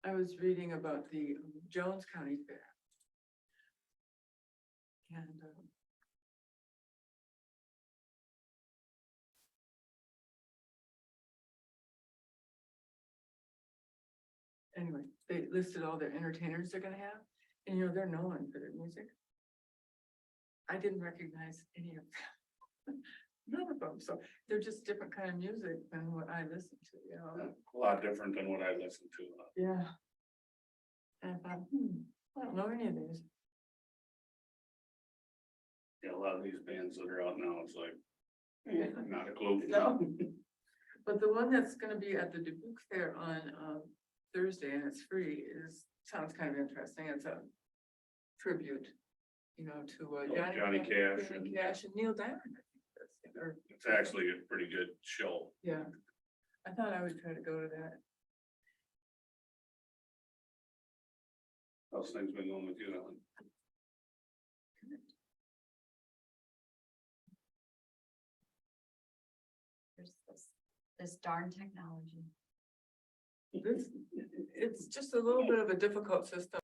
I was reading about the Jones County Fair. And anyway, they listed all their entertainers they're gonna have, and you know, they're known for their music. I didn't recognize any of them. None of them, so they're just different kind of music than what I listen to, you know. A lot different than what I listen to. Yeah. And I thought, I don't know any of these. Yeah, a lot of these bands that are out now, it's like, Yeah. not a clue. No. But the one that's gonna be at the Dubuque Fair on Thursday, and it's free, sounds kind of interesting. It's a tribute, you know, to Johnny Cash Johnny and- Cash and Neil Diamond, I think that's, or, It's actually a pretty good show. yeah. I thought I would try to go to that. How's things been going with you, Ellen? There's this darn technology. It's just a little bit of a difficult system.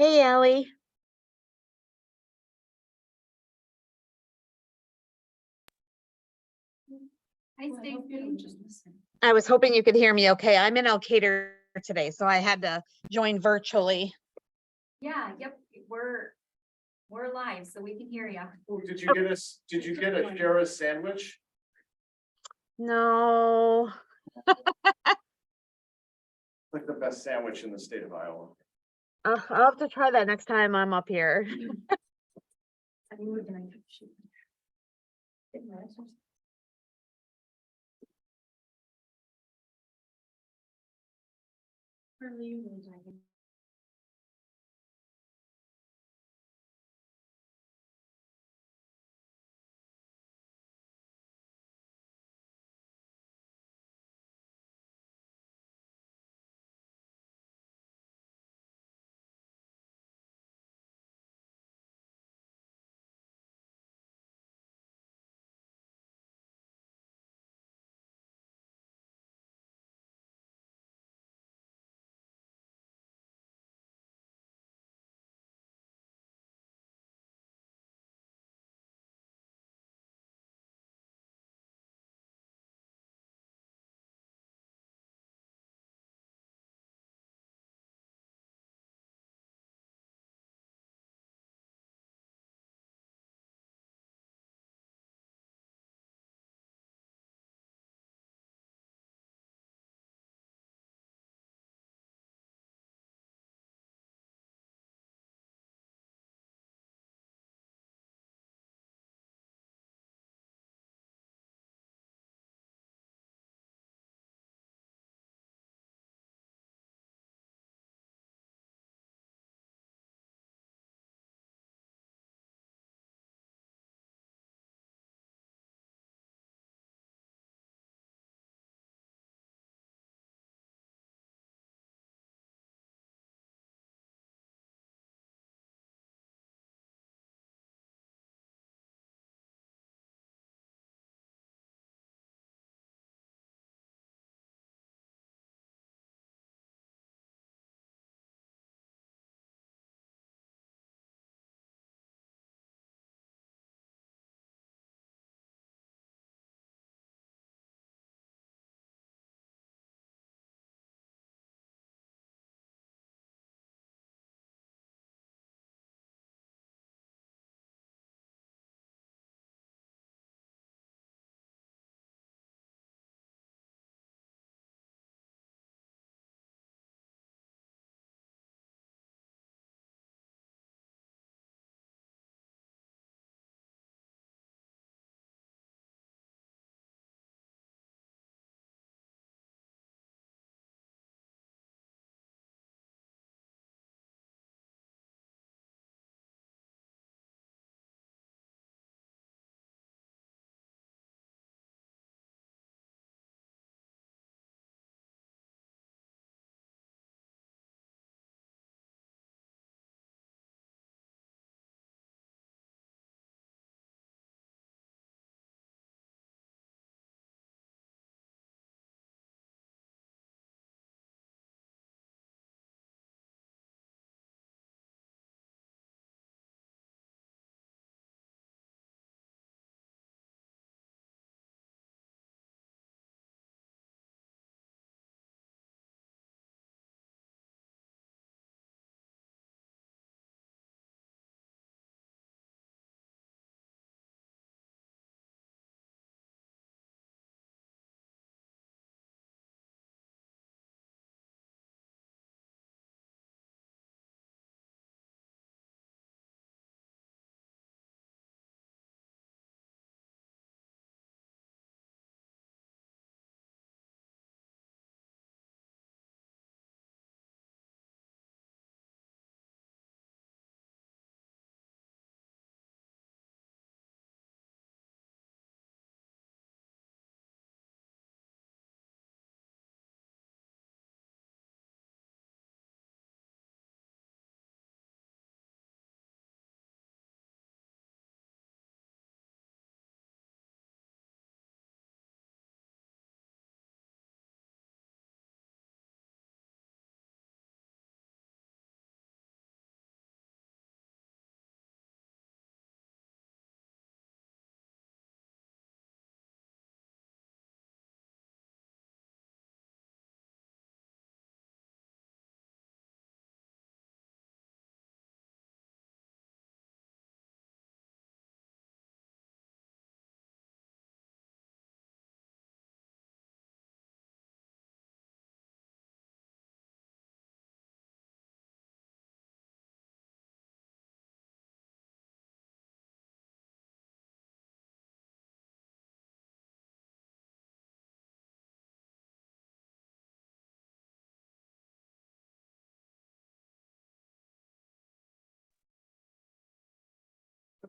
Hey, Allie. Hi, Stacy. I was hoping you could hear me okay. I'm in Elkader today, so I had to join virtually. Yeah, yep, we're live, so we can hear you. Did you get us, did you get a Shara sandwich? No, Like the best sandwich in the state of Iowa. I'll have to try that next time I'm up here. I think we're gonna shoot.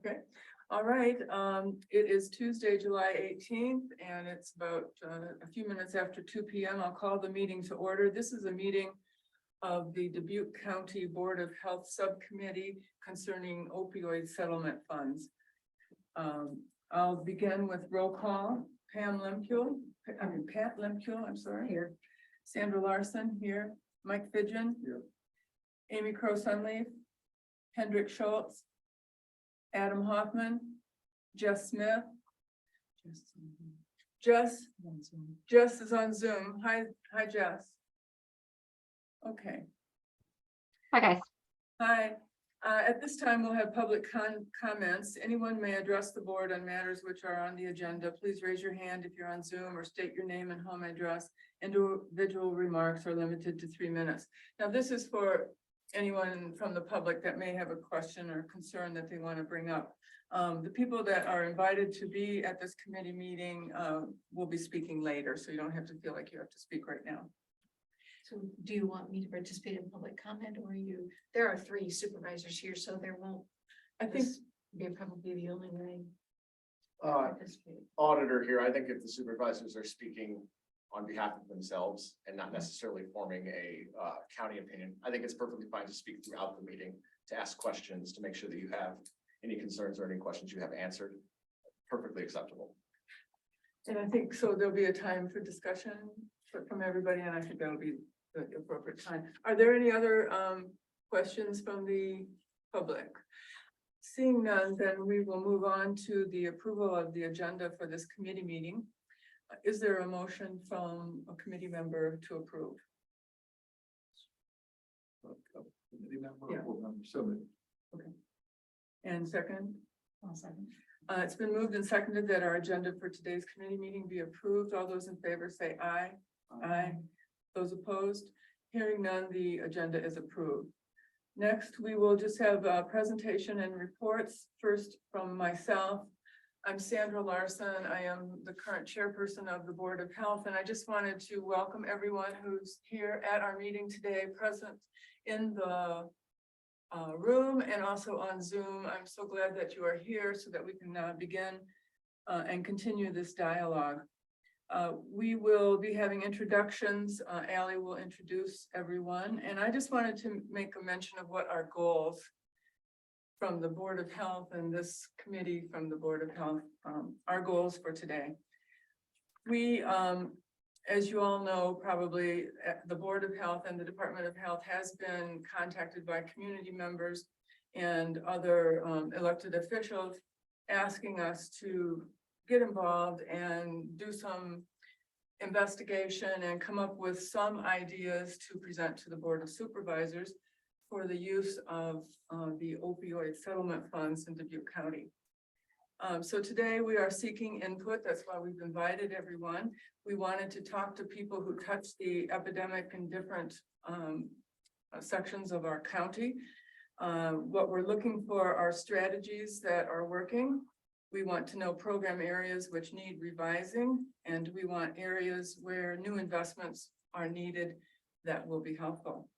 Okay, all right, it is Tuesday, July 18th, and it's about a few minutes after 2 p.m. I'll call the meeting to order. This is a meeting of the Dubuque County Board of Health Subcommittee concerning opioid settlement funds. I'll begin with roll call. Pat Lemke, I'm sorry. Here. Sandra Larson, here. Mike Fidgeon. Here. Amy Crow Sunleaf. Hendrik Schultz. Adam Hoffman. Jess Smith. Jess is on Zoom. Hi, Jess. Okay. Hi, guys. Hi, at this time, we'll have public comments. Anyone may address the board on matters which are on the agenda. Please raise your hand if you're on Zoom or state your name and home address. Individual remarks are limited to 3 minutes. Now, this is for anyone from the public that may have a question or concern that they want to bring up. The people that are invited to be at this committee meeting will be speaking later, so you don't have to feel like you have to speak right now. So do you want me to participate in public comment or there are 3 supervisors here, so there won't. I think Be probably the only way. Auditor here, I think if the supervisors are speaking on behalf of themselves and not necessarily forming a county opinion, I think it's perfectly fine to speak throughout the meeting, to ask questions, to make sure that you have any concerns or any questions you have answered. Perfectly acceptable. And I think so there'll be a time for discussion from everybody, and I think that'll be the appropriate time. Are there any other questions from the public? Seeing none, then we will move on to the approval of the agenda for this committee meeting. Is there a motion from a committee member to approve? Okay. And second? I'll second. It's been moved and seconded that our agenda for today's committee meeting be approved. All those in favor say aye. Aye. Those opposed? Hearing none, the agenda is approved. Next, we will just have a presentation and reports. First from myself. I'm Sandra Larson. I am the current chairperson of the Board of Health, and I just wanted to welcome everyone who's here at our meeting today, present in the room and also on Zoom. I'm so glad that you are here so that we can begin and continue this dialogue. We will be having introductions. Allie will introduce everyone, and I just wanted to make a mention of what our goals from the Board of Health and this committee from the Board of Health, our goals for today. We, as you all know, probably the Board of Health and the Department of Health has been contacted by community members and other elected officials asking us to get involved and do some investigation and come up with some ideas to present to the Board of Supervisors for the use of the opioid settlement funds in Dubuque County. So today we are seeking input. That's why we've invited everyone. We wanted to talk to people who touch the epidemic in different sections of our county. What we're looking for are strategies that are working. We want to know program areas which need revising, and we want areas where new investments are needed that will be helpful.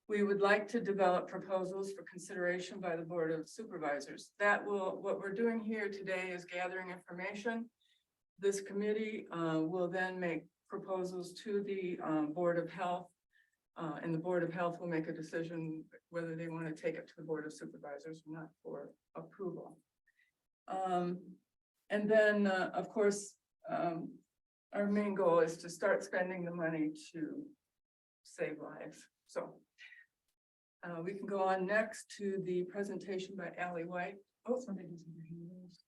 We would like to develop proposals for consideration by the Board of Supervisors. What we're doing here today is gathering information. This committee will then make proposals to the Board of Health, and the Board of Health will make a decision whether they want to take it to the Board of Supervisors or not for approval. And then, of course, our main goal is to start spending the money to save lives. So we can go on next to the presentation by Allie White. Oh, somebody doesn't hear those.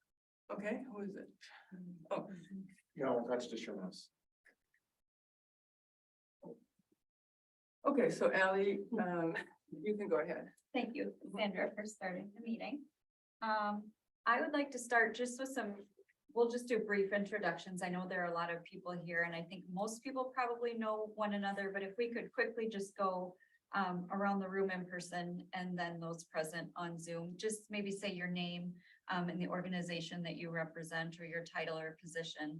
Okay, who is it? Oh, No, that's just your mouse. okay, so Allie, you can go ahead. Thank you, Sandra, for starting the meeting. I would like to start just with we'll just do brief introductions. I know there are a lot of people here, and I think most people probably know one another, but if we could quickly just go around the room in person and then those present on Zoom, just maybe say your name and the organization that you represent or your title or position.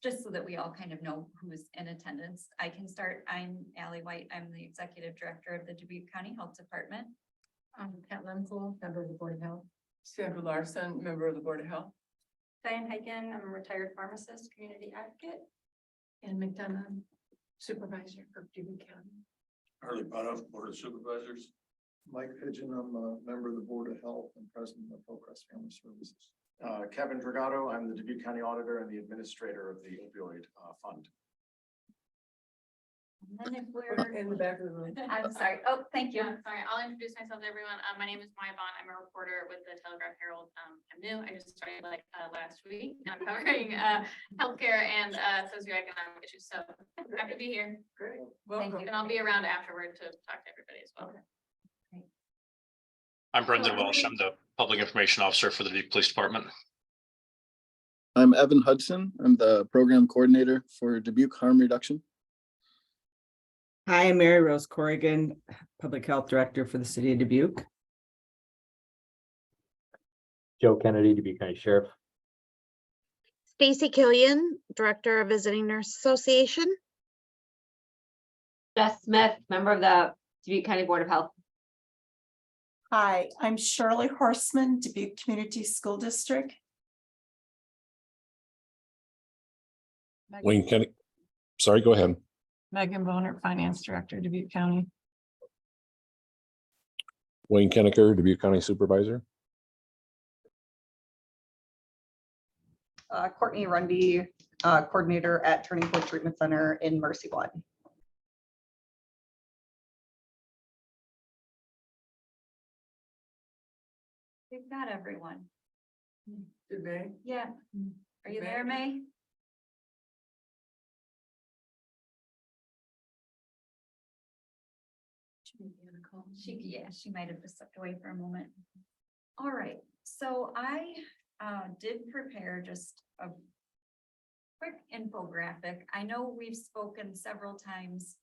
Just so that we all kind of know who's in attendance. I can start. I'm Allie White. I'm the Executive Director of the Dubuque County Health Department. Pat Lempool, member of the Board of Health. Sandra Larson, member of the Board of Health. Diane Heiken, I'm a retired pharmacist, community advocate. And McDonough, supervisor for Dubuque County. Harley Potoff, Board of Supervisors. Mike Pigeon, I'm a member of the Board of Health and president of Hillcrest Family Services. Kevin Dragato, I'm the Dubuque County Auditor and the Administrator of the Opioid Fund. And then if we're, In the back of the room. I'm sorry, oh, thank you. Yeah, sorry, I'll introduce myself to everyone. My name is Maya Bond. I'm a reporter with the Telegraph Herald. I'm new. I just started last week. I'm covering healthcare and socioeconomic issues. So happy to be here. Great. Thank Welcome. you. And I'll be around afterward to talk to everybody as well. I'm Brendan Welsh. I'm the Public Information Officer for the Dubuque Police Department. I'm Evan Hudson. I'm the program coordinator for Dubuque Harm Reduction. Hi, I'm Mary Rose Corrigan, Public Health Director for the City of Dubuque. Joe Kennedy, Dubuque County Sheriff. Stacy Killian, Director of Visiting Nurse Association. Jess Smith, member of the Dubuque County Board of Health. Hi, I'm Shirley Horseman, Dubuque Community School District. Wayne Kenny, sorry, go ahead. Megan Boner, Finance Director, Dubuque County. Wayne Kennecker, Dubuque County Supervisor. Courtney Rundy, coordinator at Turning Point Treatment Center in Mercy One. We've got everyone. Did they? Yeah. Are you there, May? She might have just stepped away for a moment. All right, so I did prepare just a quick infographic. I know we've spoken several times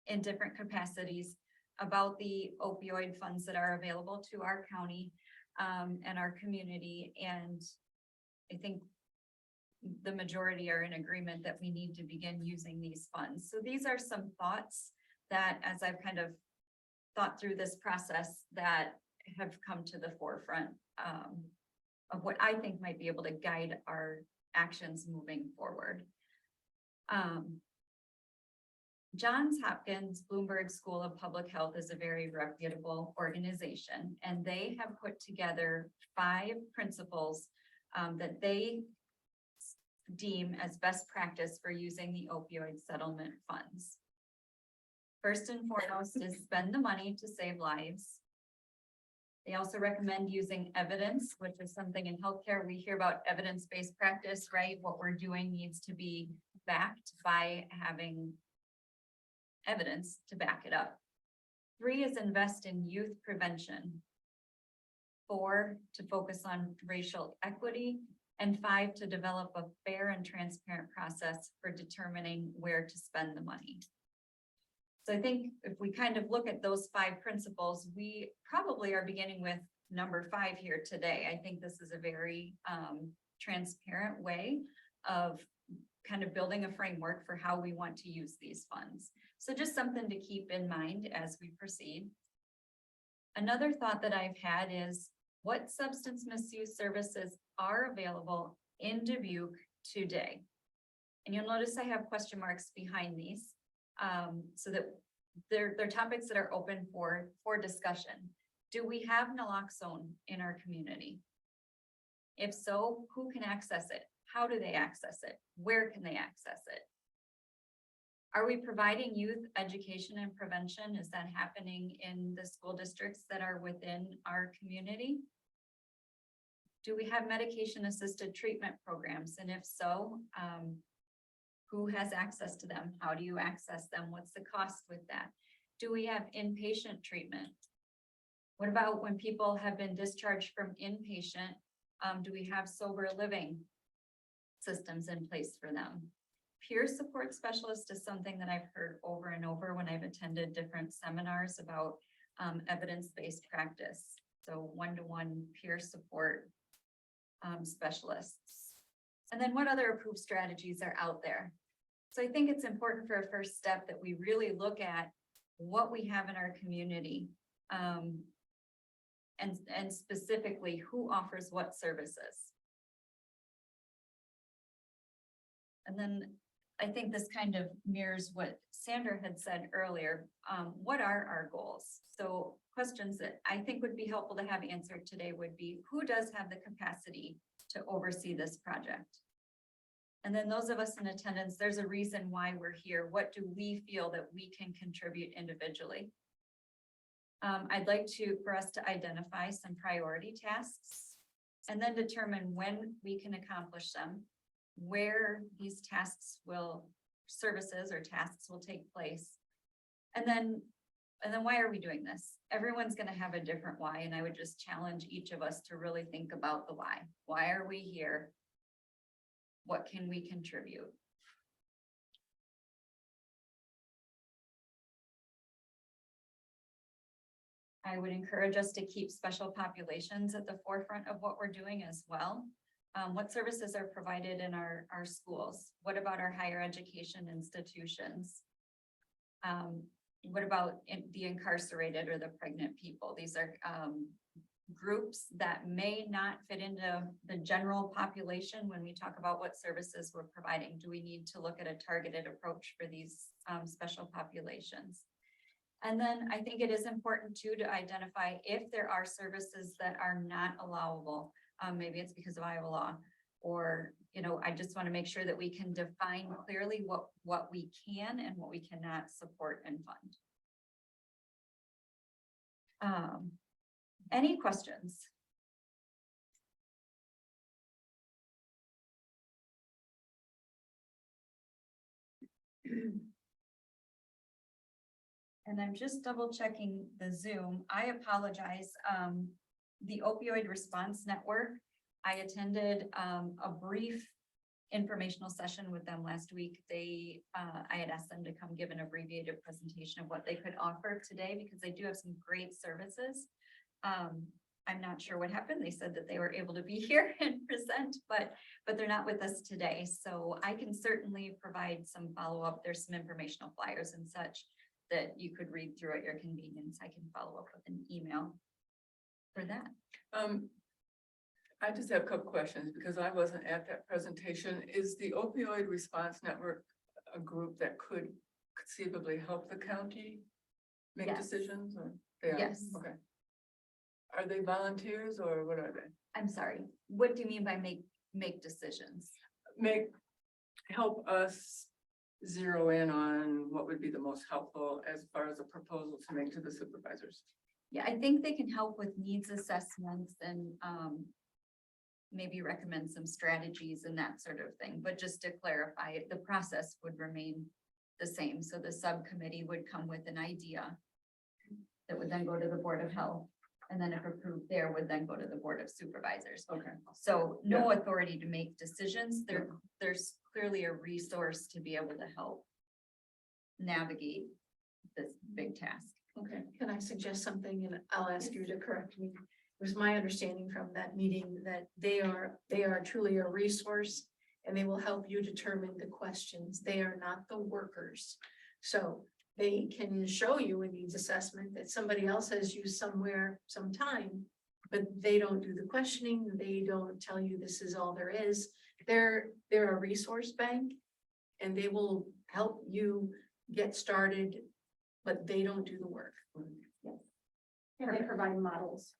in different capacities about the opioid funds that are available to our county and our community. And I think the majority are in agreement that we need to begin using these funds. So these are some thoughts that, as I've kind of thought through this process, that have come to the forefront of what I think might be able to guide our actions moving forward. Johns Hopkins Bloomberg School of Public Health is a very reputable organization, and they have put together 5 principles that they deem as best practice for using the opioid settlement funds. First and foremost is spend the money to save lives. They also recommend using evidence, which is something in healthcare we hear about evidence-based practice, right? What we're doing needs to be backed by having evidence to back it up. 3 is invest in youth prevention. 4, to focus on racial equity. And 5, to develop a fair and transparent process for determining where to spend the money. So I think if we kind of look at those 5 principles, we probably are beginning with number 5 here today. I think this is a very transparent way of kind of building a framework for how we want to use these funds. So just something to keep in mind as we proceed. Another thought that I've had is, what substance misuse services are available in Dubuque today? And you'll notice I have question marks behind these, so that they're topics that are open for discussion. Do we have naloxone in our community? If so, who can access it? How do they access it? Where can they access it? Are we providing youth education and prevention? Is that happening in the school districts that are within our community? Do we have medication-assisted treatment programs? And if so, who has access to them? How do you access them? What's the cost with that? Do we have inpatient treatment? What about when people have been discharged from inpatient? Do we have sober living systems in place for them? Peer support specialist is something that I've heard over and over when I've attended different seminars about evidence-based practice. So one-to-one peer support specialists. And then what other approved strategies are out there? So I think it's important for a first step that we really look at what we have in our community. And specifically who offers what services. And then I think this kind of mirrors what Sandra had said earlier. What are our goals? So questions that I think would be helpful to have answered today would be, who does have the capacity to oversee this project? And then those of us in attendance, there's a reason why we're here. What do we feel that we can contribute individually? I'd like for us to identify some priority tasks and then determine when we can accomplish them, where these services or tasks will take place. And then why are we doing this? Everyone's going to have a different why. And I would just challenge each of us to really think about the why. Why are we here? What can we contribute? I would encourage us to keep special populations at the forefront of what we're doing as well. What services are provided in our schools? What about our higher education institutions? What about the incarcerated or the pregnant people? These are groups that may not fit into the general population when we talk about what services we're providing. Do we need to look at a targeted approach for these special populations? And then I think it is important too to identify if there are services that are not allowable. Maybe it's because of Iowa law, or, I just want to make sure that we can define clearly what we can and what we cannot support and fund. Any questions? And I'm just double checking the Zoom. I apologize. The Opioid Response Network, I attended a brief informational session with them last week. I had asked them to come give an abbreviated presentation of what they could offer today because they do have some great services. I'm not sure what happened. They said that they were able to be here and present, but they're not with us today. So I can certainly provide some follow-up. There's some informational flyers and such that you could read through at your convenience. I can follow up with an email for that. I just have a couple questions because I wasn't at that presentation. Is the Opioid Response Network a group that could conceivably help the county make Yes. decisions? Or they are? Yes. Okay. Are they volunteers or what are they? I'm sorry. What do you mean by make decisions? Help us zero in on what would be the most helpful as far as a proposal to make to the supervisors. Yeah, I think they can help with needs assessments and maybe recommend some strategies and that sort of thing. But just to clarify, the process would remain the same. So the subcommittee would come with an idea that would then go to the Board of Health. And then if approved there, would then go to the Board of Supervisors. Okay. So no authority to make decisions. There's clearly a resource to be able to help navigate this big task. Okay, can I suggest something and I'll ask you to correct me? It was my understanding from that meeting that they are truly a resource and they will help you determine the questions. They are not the workers. So they can show you a needs assessment that somebody else has used somewhere, sometime, but they don't do the questioning. They don't tell you this is all there is. They're a resource bank and they will help you get started, but they don't do the work. And they provide models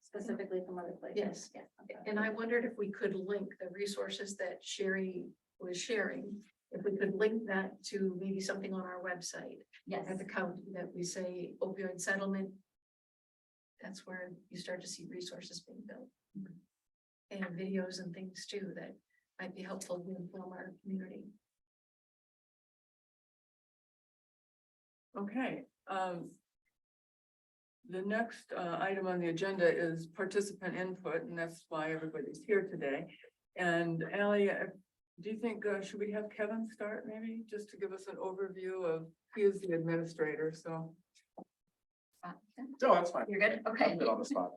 specifically from other places. Yes. And I wondered if we could link the resources that Sherry was sharing, if we could link that to maybe something on our website. Yes. At the county that we say opioid settlement. That's where you start to see resources being built. And videos and things too that might be helpful to inform our community. Okay. The next item on the agenda is participant input, and that's why everybody's here today. And Ally, do you think, should we have Kevin start maybe, just to give us an overview of, he is the administrator, so. No, that's fine. You're good? Okay. I'm good on the spot.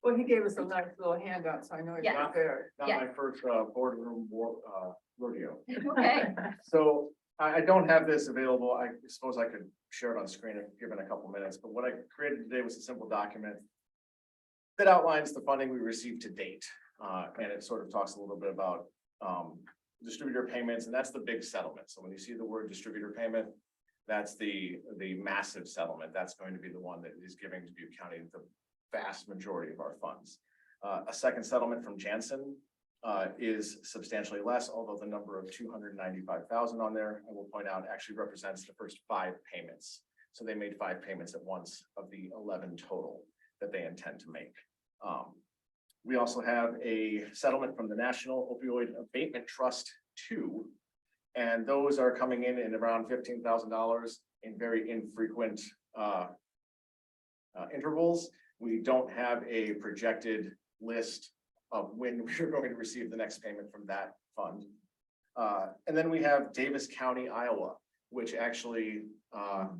Well, he gave us a nice little handout, so I know he's Yeah. not there. Not my first boardroom rodeo. Okay. So I don't have this available. I suppose I could share it on screen if given a couple minutes, but what I created today was a simple document that outlines the funding we received to date. And it sort of talks a little bit about distributor payments, and that's the big settlement. So when you see the word distributor payment, that's the massive settlement. That's going to be the one that is giving Dubuque County the vast majority of our funds. A second settlement from Janssen is substantially less, although the number of 295,000 on there, I will point out, actually represents the first 5 payments. So they made 5 payments at once of the 11 total that they intend to make. We also have a settlement from the National Opioid Abatement Trust 2, and those are coming in around $15,000 in very infrequent intervals. We don't have a projected list of when we're going to receive the next payment from that fund. And then we have Davis County, Iowa, which actually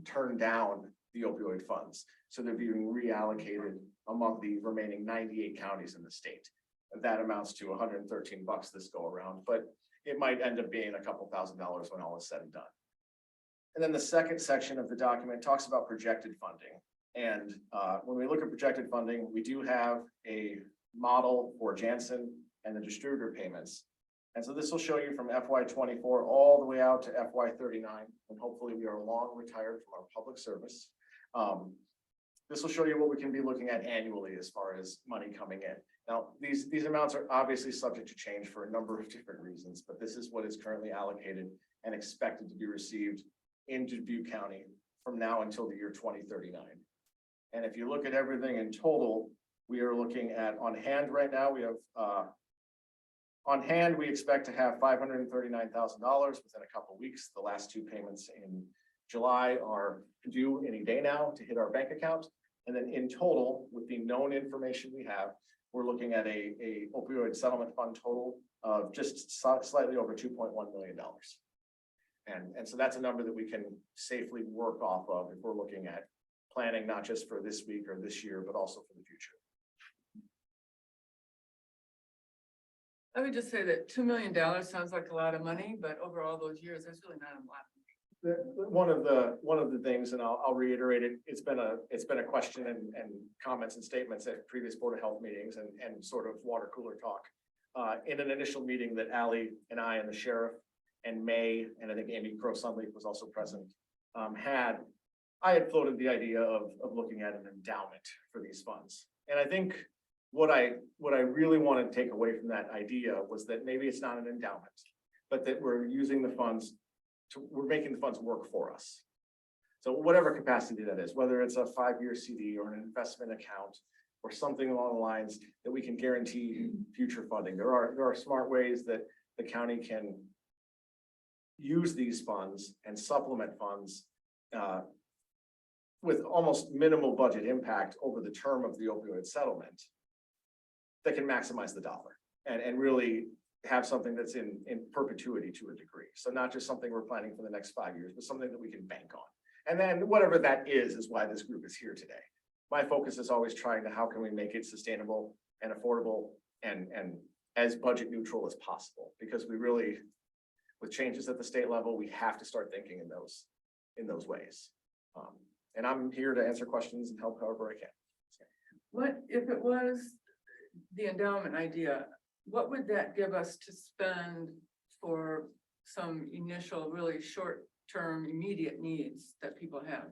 turned down the opioid funds. So they're being reallocated among the remaining 98 counties in the state. That amounts to $113 this go around, but it might end up being a couple $1,000s when all is said and done. And then the second section of the document talks about projected funding. And when we look at projected funding, we do have a model for Janssen and the distributor payments. And so this will show you from FY24 all the way out to FY39, and hopefully we are long retired from our public service. This will show you what we can be looking at annually as far as money coming in. Now, these amounts are obviously subject to change for a number of different reasons, but this is what is currently allocated and expected to be received in Dubuque County from now until the year 2039. And if you look at everything in total, we are looking at on hand right now, we have on hand, we expect to have $539,000 within a couple of weeks. The last 2 payments in July are due any day now to hit our bank account. And then in total, with the known information we have, we're looking at a opioid settlement fund total of just slightly over $2.1 million. And so that's a number that we can safely work off of if we're looking at planning not just for this week or this year, but also for the future. I would just say that $2 million sounds like a lot of money, but over all those years, that's really not a lot. One of the things, and I'll reiterate it, it's been a question and comments and statements at previous Board of Health meetings and sort of water cooler talk. In an initial meeting that Ally and I and the sheriff and May, and I think Amy Crow-Sunleaf was also present, I had floated the idea of looking at an endowment for these funds. And I think what I really want to take away from that idea was that maybe it's not an endowment, but that we're using the funds we're making the funds work for us. So whatever capacity that is, whether it's a 5-year CD or an investment account or something along the lines that we can guarantee future funding. There are smart ways that the county can use these funds and supplement funds with almost minimal budget impact over the term of the opioid settlement that can maximize the dollar and really have something that's in perpetuity to a degree. So not just something we're planning for the next 5 years, but something that we can bank on. And then whatever that is why this group is here today. My focus is always trying to how can we make it sustainable and affordable and as budget neutral as possible, because we really, with changes at the state level, we have to start thinking in those ways. And I'm here to answer questions and help however I can. What if it was the endowment idea? What would that give us to spend for some initial, really short-term, immediate needs that people have?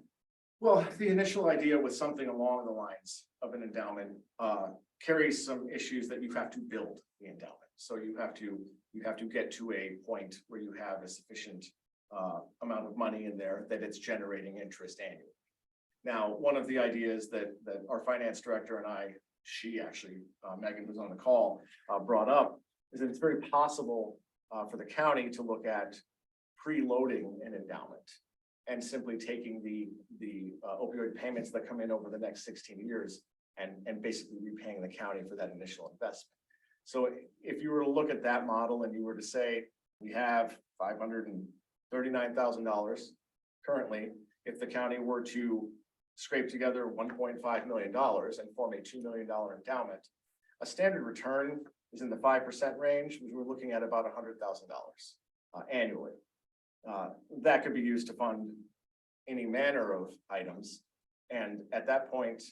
Well, the initial idea was something along the lines of an endowment carries some issues that you have to build the endowment. So you have to get to a point where you have a sufficient amount of money in there that it's generating interest annually. Now, one of the ideas that our finance director and she actually, Megan was on the call, brought up is that it's very possible for the county to look at preloading an endowment and simply taking the opioid payments that come in over the next 16 years and basically repaying the county for that initial investment. So if you were to look at that model and you were to say, we have $539,000 currently, if the county were to scrape together $1.5 million and form a $2 million endowment, a standard return is in the 5% range, which we're looking at about $100,000 annually. That could be used to fund any manner of items. And at that point,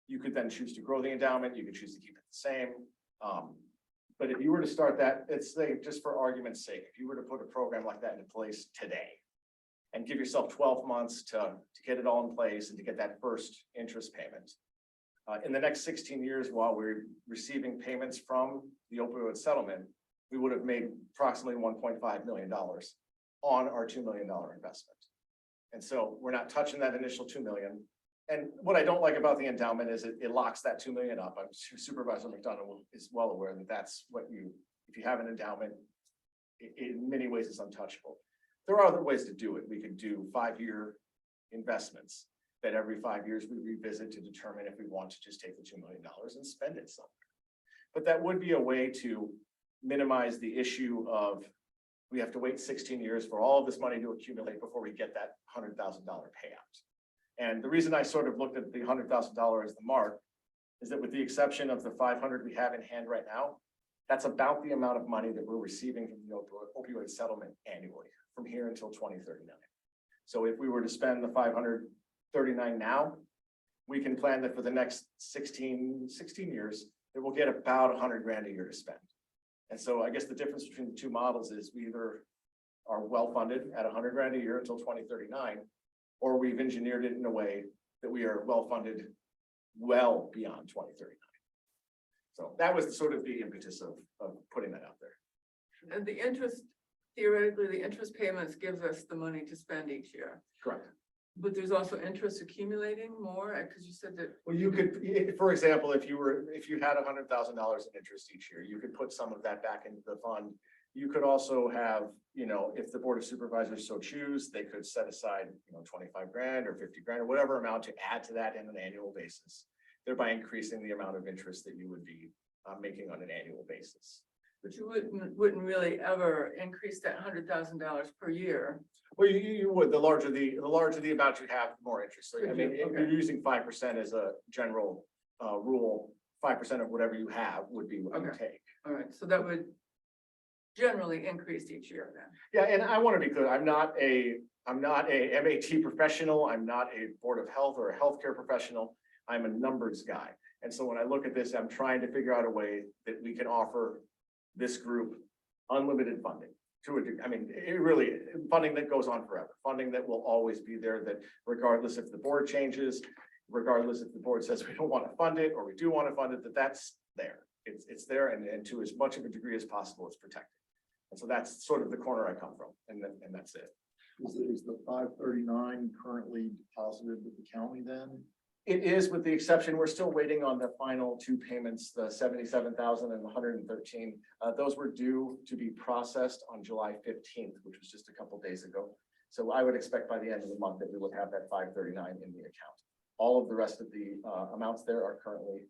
you could then choose to grow the endowment, you could choose to keep it the same. But if you were to start that, it's like, just for argument's sake, if you were to put a program like that into place today and give yourself 12 months to get it all in place and to get that first interest payment. In the next 16 years, while we're receiving payments from the opioid settlement, we would have made approximately $1.5 million on our $2 million investment. And so we're not touching that initial 2 million. And what I don't like about the endowment is it locks that 2 million up. I'm sure Supervisor McDonough is well aware that that's what if you have an endowment, in many ways it's untouchable. There are other ways to do it. We could do 5-year investments that every 5 years we revisit to determine if we want to just take the $2 million and spend it somewhere. But that would be a way to minimize the issue of we have to wait 16 years for all of this money to accumulate before we get that $100,000 payout. And the reason I sort of looked at the $100,000 as the mark is that with the exception of the 500 we have in hand right now, that's about the amount of money that we're receiving from the opioid settlement annually from here until 2039. So if we were to spend the 539 now, we can plan that for the next 16 years, that we'll get about 100 grand a year to spend. And so I guess the difference between the two models is we either are well-funded at 100 grand a year until 2039, or we've engineered it in a way that we are well-funded well beyond 2039. So that was sort of the impetus of putting that out there. And the interest, theoretically, the interest payments gives us the money to spend each year. Correct. But there's also interest accumulating more, because you said that. Well, you could, for example, if you had $100,000 in interest each year, you could put some of that back into the fund. You could also have, if the Board of Supervisors so choose, they could set aside, 25 grand or 50 grand or whatever amount to add to that on an annual basis, thereby increasing the amount of interest that you would be making on an annual basis. But you wouldn't really ever increase that $100,000 per year. Well, you would, the larger the amount you have, the more interest. So, I mean, if Okay. you're using 5% as a general rule, 5% of whatever you have would be what you Okay. take. All right, so that would generally increase each year then. Yeah, and I want to be clear, I'm not a MAT professional, I'm not a Board of Health or a healthcare professional, I'm a numbers guy. And so when I look at this, I'm trying to figure out a way that we can offer this group unlimited funding. It really, funding that goes on forever, funding that will always be there, that regardless if the board changes, regardless if the board says we don't want to fund it, or we do want to fund it, that's there. It's there, and to as much of a degree as possible, it's protected. And so that's sort of the corner I come from, and that's it. Is the 539 currently deposited with the county then? It is, with the exception, we're still waiting on the final two payments, the 77,000 and 113. Those were due to be processed on July 15th, which was just a couple days ago. So I would expect by the end of the month that we would have that 539 in the account. All of the rest of the amounts there are currently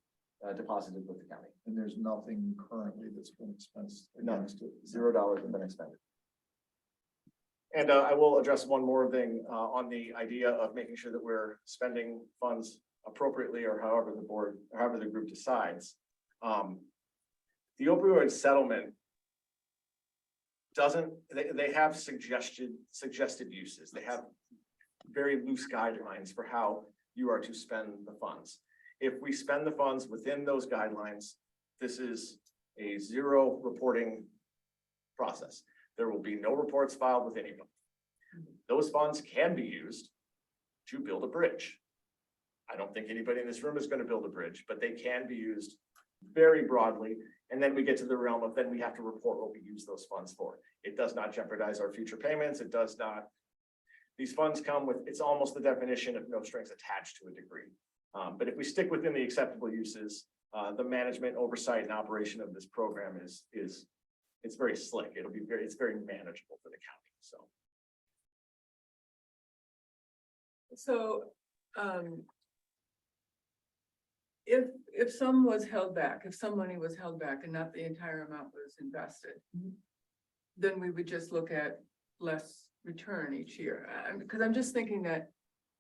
deposited with the county. And there's nothing currently that's been expensed against it? $0 have been expended. And I will address one more thing on the idea of making sure that we're spending funds appropriately, or however the group decides. The opioid settlement they have suggested uses. They have very loose guidelines for how you are to spend the funds. If we spend the funds within those guidelines, this is a zero reporting process. There will be no reports filed with anyone. Those funds can be used to build a bridge. I don't think anybody in this room is going to build a bridge, but they can be used very broadly. And then we get to the realm of then we have to report what we use those funds for. It does not jeopardize our future payments. It does not. These funds come with, it's almost the definition of no strings attached to a degree. But if we stick within the acceptable uses, the management, oversight, and operation of this program it's very slick. It's very manageable for the county. So if some was held back, if some money was held back and not the entire amount was invested, then we would just look at less return each year. Because I'm just thinking that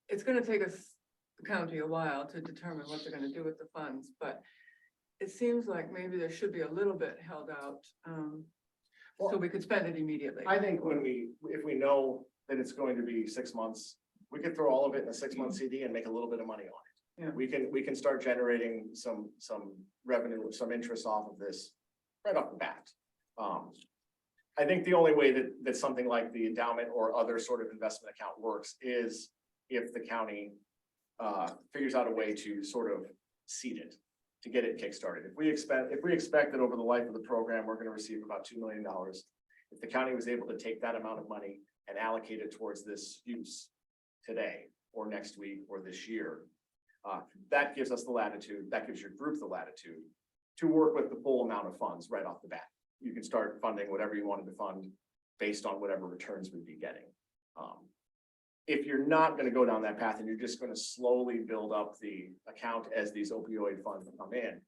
it's going to take us, the county, a while to determine what they're going to do with the funds, but it seems like maybe there should be a little bit held out so we could spend it immediately. I think if we know that it's going to be 6 months we could throw all of it in a 6-month CD and make a little bit of money on it. Yeah. We can start generating some revenue, some interest off of this right off the bat. I think the only way that something like the endowment or other sort of investment account works is if the county figures out a way to sort of seed it, to get it kickstarted. If we expect that over the life of the program, we're going to receive about $2 million. If the county was able to take that amount of money and allocate it towards this use today or next week or this year, that gives us the latitude, that gives your group the latitude to work with the full amount of funds right off the bat. You can start funding whatever you wanted to fund based on whatever returns we'd be getting. If you're not going to go down that path and you're just going to slowly build up the account as these opioid funds come in,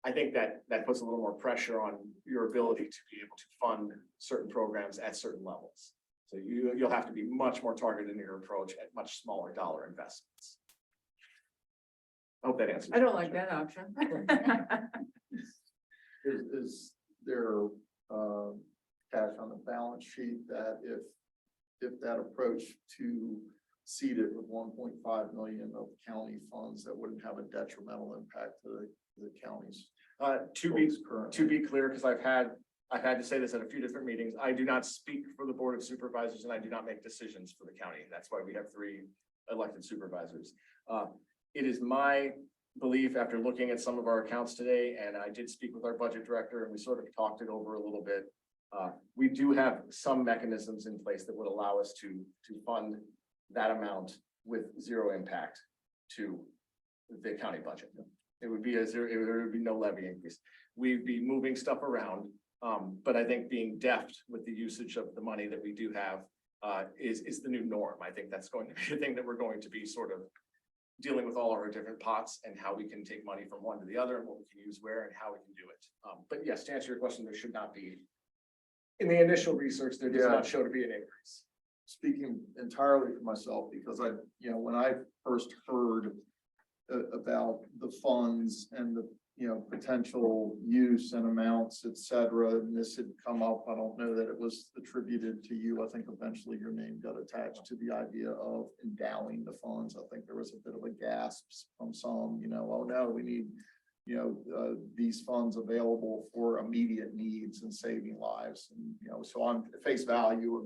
I think that puts a little more pressure on your ability to be able to fund certain programs at certain levels. So you'll have to be much more targeted in your approach at much smaller dollar investments. I hope that answers. I don't like that option. Is there cash on the balance sheet that if that approach to seed it with 1.5 million of county funds, that wouldn't have a detrimental impact to the counties? To be clear, because I've had to say this at a few different meetings, I do not speak for the Board of Supervisors and I do not make decisions for the county. That's why we have 3 elected supervisors. It is my belief, after looking at some of our accounts today, and I did speak with our budget director and we sort of talked it over a little bit. We do have some mechanisms in place that would allow us to fund that amount with 0 impact to the county budget. It would be there would be no levy increase. We'd be moving stuff around, but I think being deft with the usage of the money that we do have is the new norm. I think that's going to be the thing that we're going to be sort of dealing with all of our different pots and how we can take money from one to the other and what we can use where and how we can do it. But yes, to answer your question, there should not be, in the initial research, there does not show to be an increase. Speaking entirely for myself, because when I first heard about the funds and the, potential use and amounts, et cetera, and this had come up, I don't know that it was attributed to you. I think eventually your name got attached to the idea of endowing the funds. I think there was a bit of a gasp from some, oh no, we need, these funds available for immediate needs and saving lives. And, so on face value,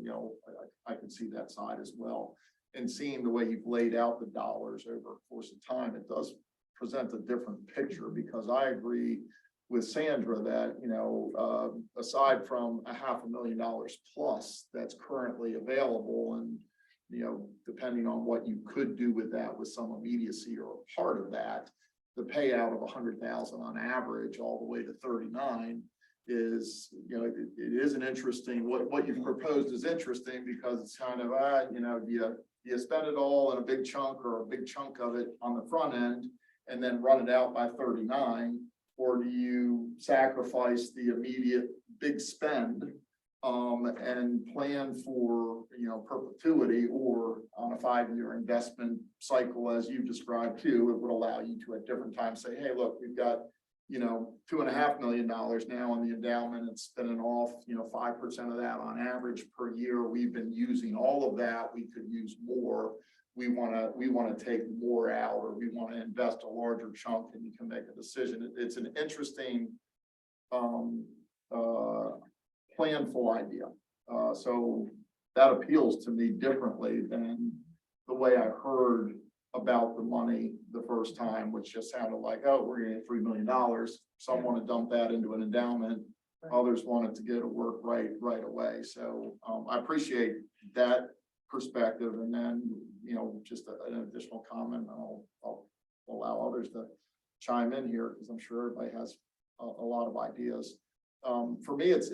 I could see that side as well. And seeing the way you've laid out the dollars over a course of time, it does present a different picture, because I agree with Sandra that, aside from $500,000 plus that's currently available, and, depending on what you could do with that with some immediacy or a part of that, the payout of 100,000 on average all the way to 39 is, it is an interesting, what you've proposed is interesting, because it's kind of, do you spend it all in a big chunk or a big chunk of it on the front end and then run it out by 39, or do you sacrifice the immediate big spend and plan for, perpetuity, or on a 5-year investment cycle, as you described too, it would allow you to at different times say, hey, look, we've got, $2.5 million now in the endowment, it's spinning off, 5% of that on average per year. We've been using all of that. We could use more. We want to take more out, or we want to invest a larger chunk, and you can make a decision. It's an interesting planful idea. So that appeals to me differently than the way I heard about the money the first time, which just sounded like, oh, we're gonna get $3 million. Some want to dump that into an endowment. Others want it to go to work right away. So I appreciate that perspective. And then, just an additional comment, I'll allow others to chime in here, because I'm sure everybody has a lot of ideas. For me, it's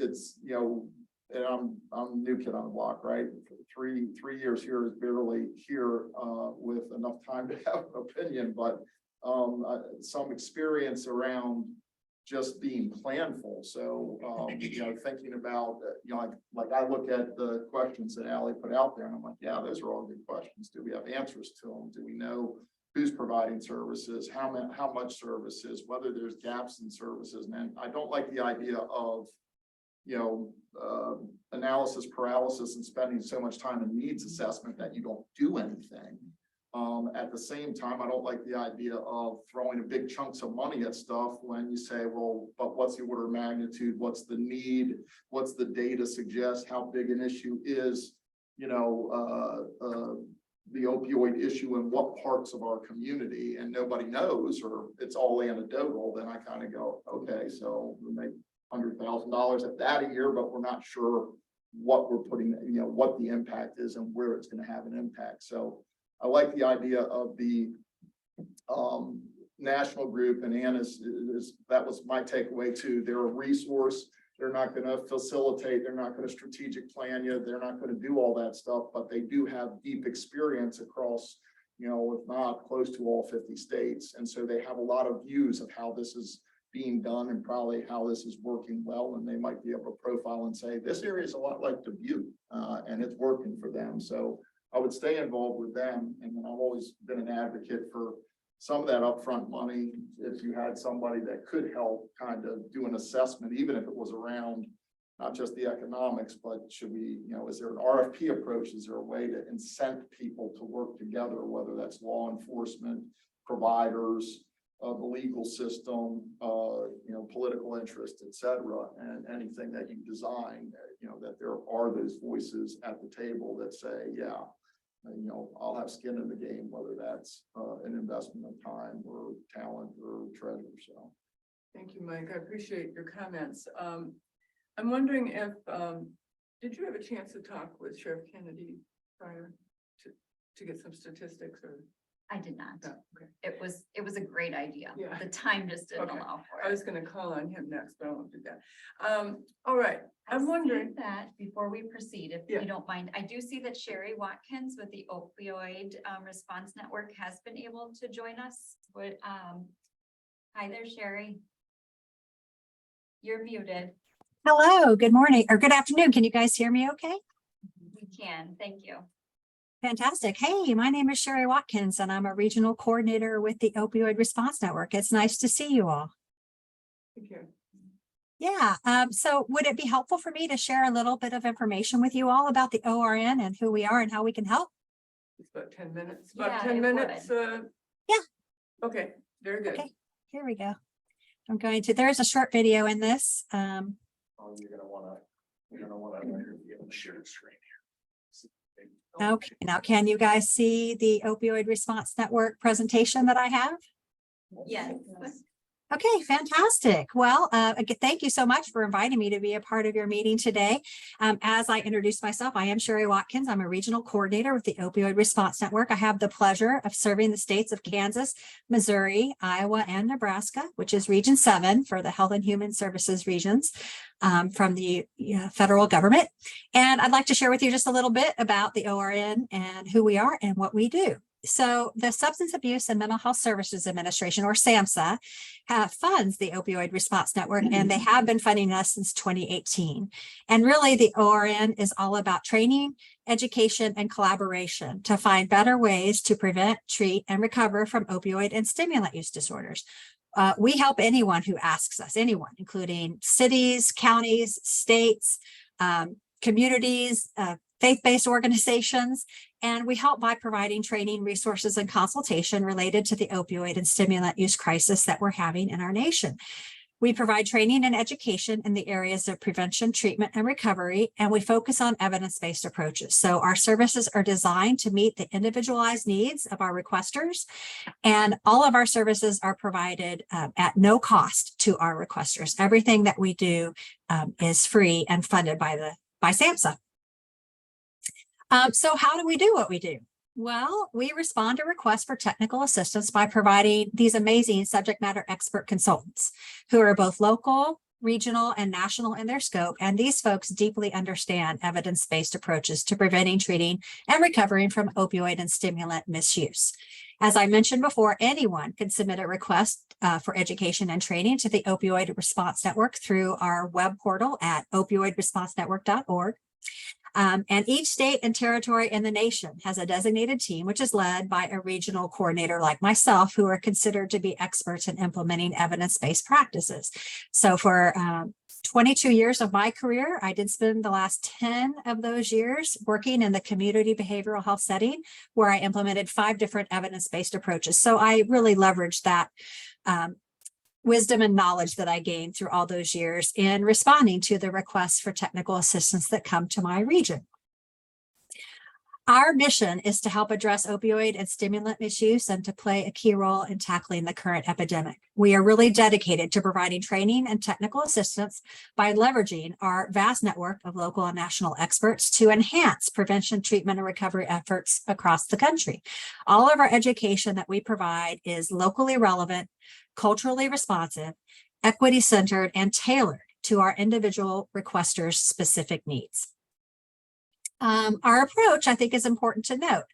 and I'm a new kid on the block, right? 3 years here is barely here with enough time to have an opinion, but some experience around just being planful. So, thinking about, like I look at the questions that Allie put out there, and I'm like, yeah, those are all good questions. Do we have answers to them? Do we know who's providing services, how much services, whether there's gaps in services? And I don't like the idea of, analysis paralysis and spending so much time in needs assessment that you don't do anything. At the same time, I don't like the idea of throwing a big chunks of money at stuff when you say, well, but what's the order of magnitude? What's the need? What's the data suggest? How big an issue is, you know, the opioid issue in what parts of our community, and nobody knows, or it's all anecdotal, then I kind of go, okay, so we make $100,000 at that a year, but we're not sure what we're putting, you know, what the impact is and where it's going to have an impact. So I like the idea of the national group, and Anna's that was my takeaway too. They're a resource. They're not going to facilitate. They're not going to strategic plan you. They're not going to do all that stuff, but they do have deep experience across, you know, if not close to all 50 states. And so they have a lot of views of how this is being done and probably how this is working well. And they might be able to profile and say, this area is a lot like Dubuque and it's working for them. So I would stay involved with them. And then I've always been an advocate for some of that upfront money. If you had somebody that could help kind of do an assessment, even if it was around not just the economics, but should we, you know, is there an RFP approach? Is there a way to incent people to work together, whether that's law enforcement, providers, the legal system, you know, political interest, et cetera, and anything that you design, you know, that there are those voices at the table that say, yeah, you know, I'll have skin in the game, whether that's an investment of time or talent or treasure. So, Thank you, Mike. I appreciate your comments. I'm wondering if, did you have a chance to talk with Sheriff Kennedy prior to get some statistics or? I did not. No, okay. It was a great idea. Yeah. The time just didn't Okay. allow for I it. was gonna call on him next, but I won't do that. All right, I I'm see wondering. that before we proceed, if Yeah. you don't mind, I do see that Sherry Watkins with the Opioid Response Network has been able to join us. Would, hi there, Sherry. You're muted. Hello, good morning or good afternoon. Can you guys hear me okay? We can, thank you. Fantastic. Hey, my name is Sherry Watkins and I'm a regional coordinator with the Opioid Response Network. It's nice to see you all. Thank you. Yeah, so would it be helpful for me to share a little bit of information with you all about the ORN and who we are and how we can help? It's about 10 minutes, Yeah, about 10 it minutes. Yeah. Okay, very good. Okay, here we go. I'm going to, there's a short video in this. Oh, you're gonna wanna be able to share the screen here. Okay, now can you guys see the Opioid Response Network presentation that I have? Yes. Okay, fantastic. Well, again, thank you so much for inviting me to be a part of your meeting today. As I introduce myself, I am Sherry Watkins. I'm a regional coordinator with the Opioid Response Network. I have the pleasure of serving the states of Kansas, Missouri, Iowa, and Nebraska, which is Region 7 for the Health and Human Services regions from the federal government. And I'd like to share with you just a little bit about the ORN and who we are and what we do. So the Substance Abuse and Mental Health Services Administration, or SAMHSA, funds the Opioid Response Network, and they have been funding us since 2018. And really, the ORN is all about training, education, and collaboration to find better ways to prevent, treat, and recover from opioid and stimulant use disorders. We help anyone who asks us, anyone, including cities, counties, states, communities, faith-based organizations, and we help by providing training, resources, and consultation related to the opioid and stimulant use crisis that we're having in our nation. We provide training and education in the areas of prevention, treatment, and recovery, and we focus on evidence-based approaches. So our services are designed to meet the individualized needs of our requesters, and all of our services are provided at no cost to our requesters. Everything that we do is free and funded by SAMHSA. So how do we do what we do? Well, we respond to requests for technical assistance by providing these amazing subject matter expert consultants who are both local, regional, and national in their scope. And these folks deeply understand evidence-based approaches to preventing, treating, and recovering from opioid and stimulant misuse. As I mentioned before, anyone can submit a request for education and training to the Opioid Response Network through our web portal at opioidresponsenetwork.org. And each state and territory in the nation has a designated team, which is led by a regional coordinator like myself, who are considered to be experts in implementing evidence-based practices. So for 22 years of my career, I did spend the last 10 of those years working in the community behavioral health setting, where I implemented 5 different evidence-based approaches. So I really leveraged that wisdom and knowledge that I gained through all those years in responding to the requests for technical assistance that come to my region. Our mission is to help address opioid and stimulant misuse and to play a key role in tackling the current epidemic. We are really dedicated to providing training and technical assistance by leveraging our vast network of local and national experts to enhance prevention, treatment, and recovery efforts across the country. All of our education that we provide is locally relevant, culturally responsive, equity-centered, and tailored to our individual requesters' specific needs. Our approach, I think, is important to note.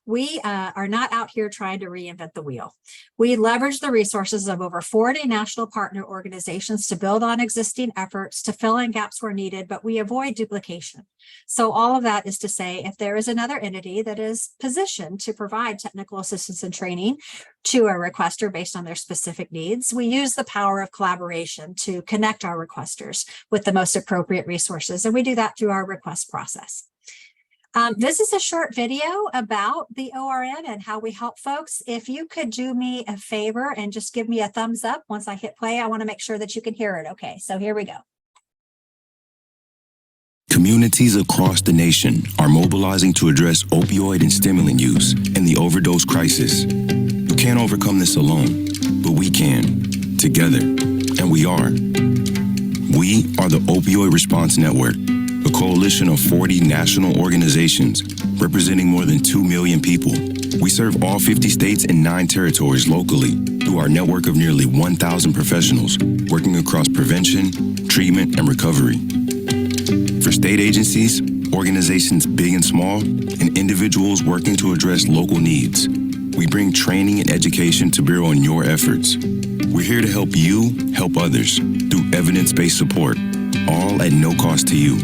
We are not out here trying to reinvent the wheel. We leverage the resources of over 40 national partner organizations to build on existing efforts to fill in gaps where needed, but we avoid duplication. So all of that is to say, if there is another entity that is positioned to provide technical assistance and training to a requester based on their specific needs, we use the power of collaboration to connect our requesters with the most appropriate resources. And we do that through our request process. This is a short video about the ORN and how we help folks. If you could do me a favor and just give me a thumbs up once I hit play, I want to make sure that you can hear it. Okay, so here we go. Communities across the nation are mobilizing to address opioid and stimulant use and the overdose crisis. You can't overcome this alone, but we can, together, and we are. We are the Opioid Response Network, a coalition of 40 national organizations representing more than 2 million people. We serve all 50 states and 9 territories locally through our network of nearly 1,000 professionals working across prevention, treatment, and recovery. For state agencies, organizations big and small, and individuals working to address local needs, we bring training and education to bear on your efforts. We're here to help you help others through evidence-based support, all at no cost to you.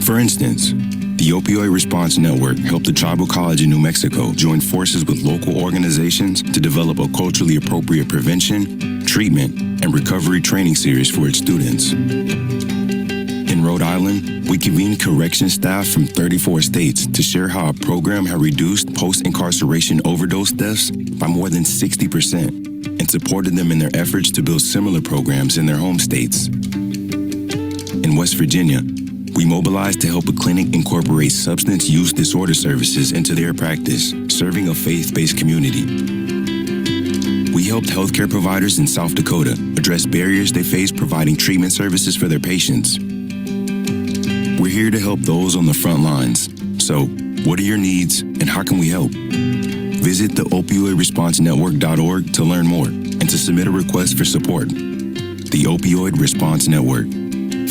For instance, the Opioid Response Network helped the Tribal College in New Mexico join forces with local organizations to develop a culturally appropriate prevention, treatment, and recovery training series for its students. In Rhode Island, we convened correction staff from 34 states to share how our program had reduced post-incarceration overdose deaths by more than 60% and supported them in their efforts to build similar programs in their home states. In West Virginia, we mobilized to help a clinic incorporate substance use disorder services into their practice, serving a faith-based community. We helped healthcare providers in South Dakota address barriers they face providing treatment services for their patients. We're here to help those on the front lines. So, what are your needs and how can we help? Visit the opioidresponsenetwork.org to learn more and to submit a request for support. The Opioid Response Network,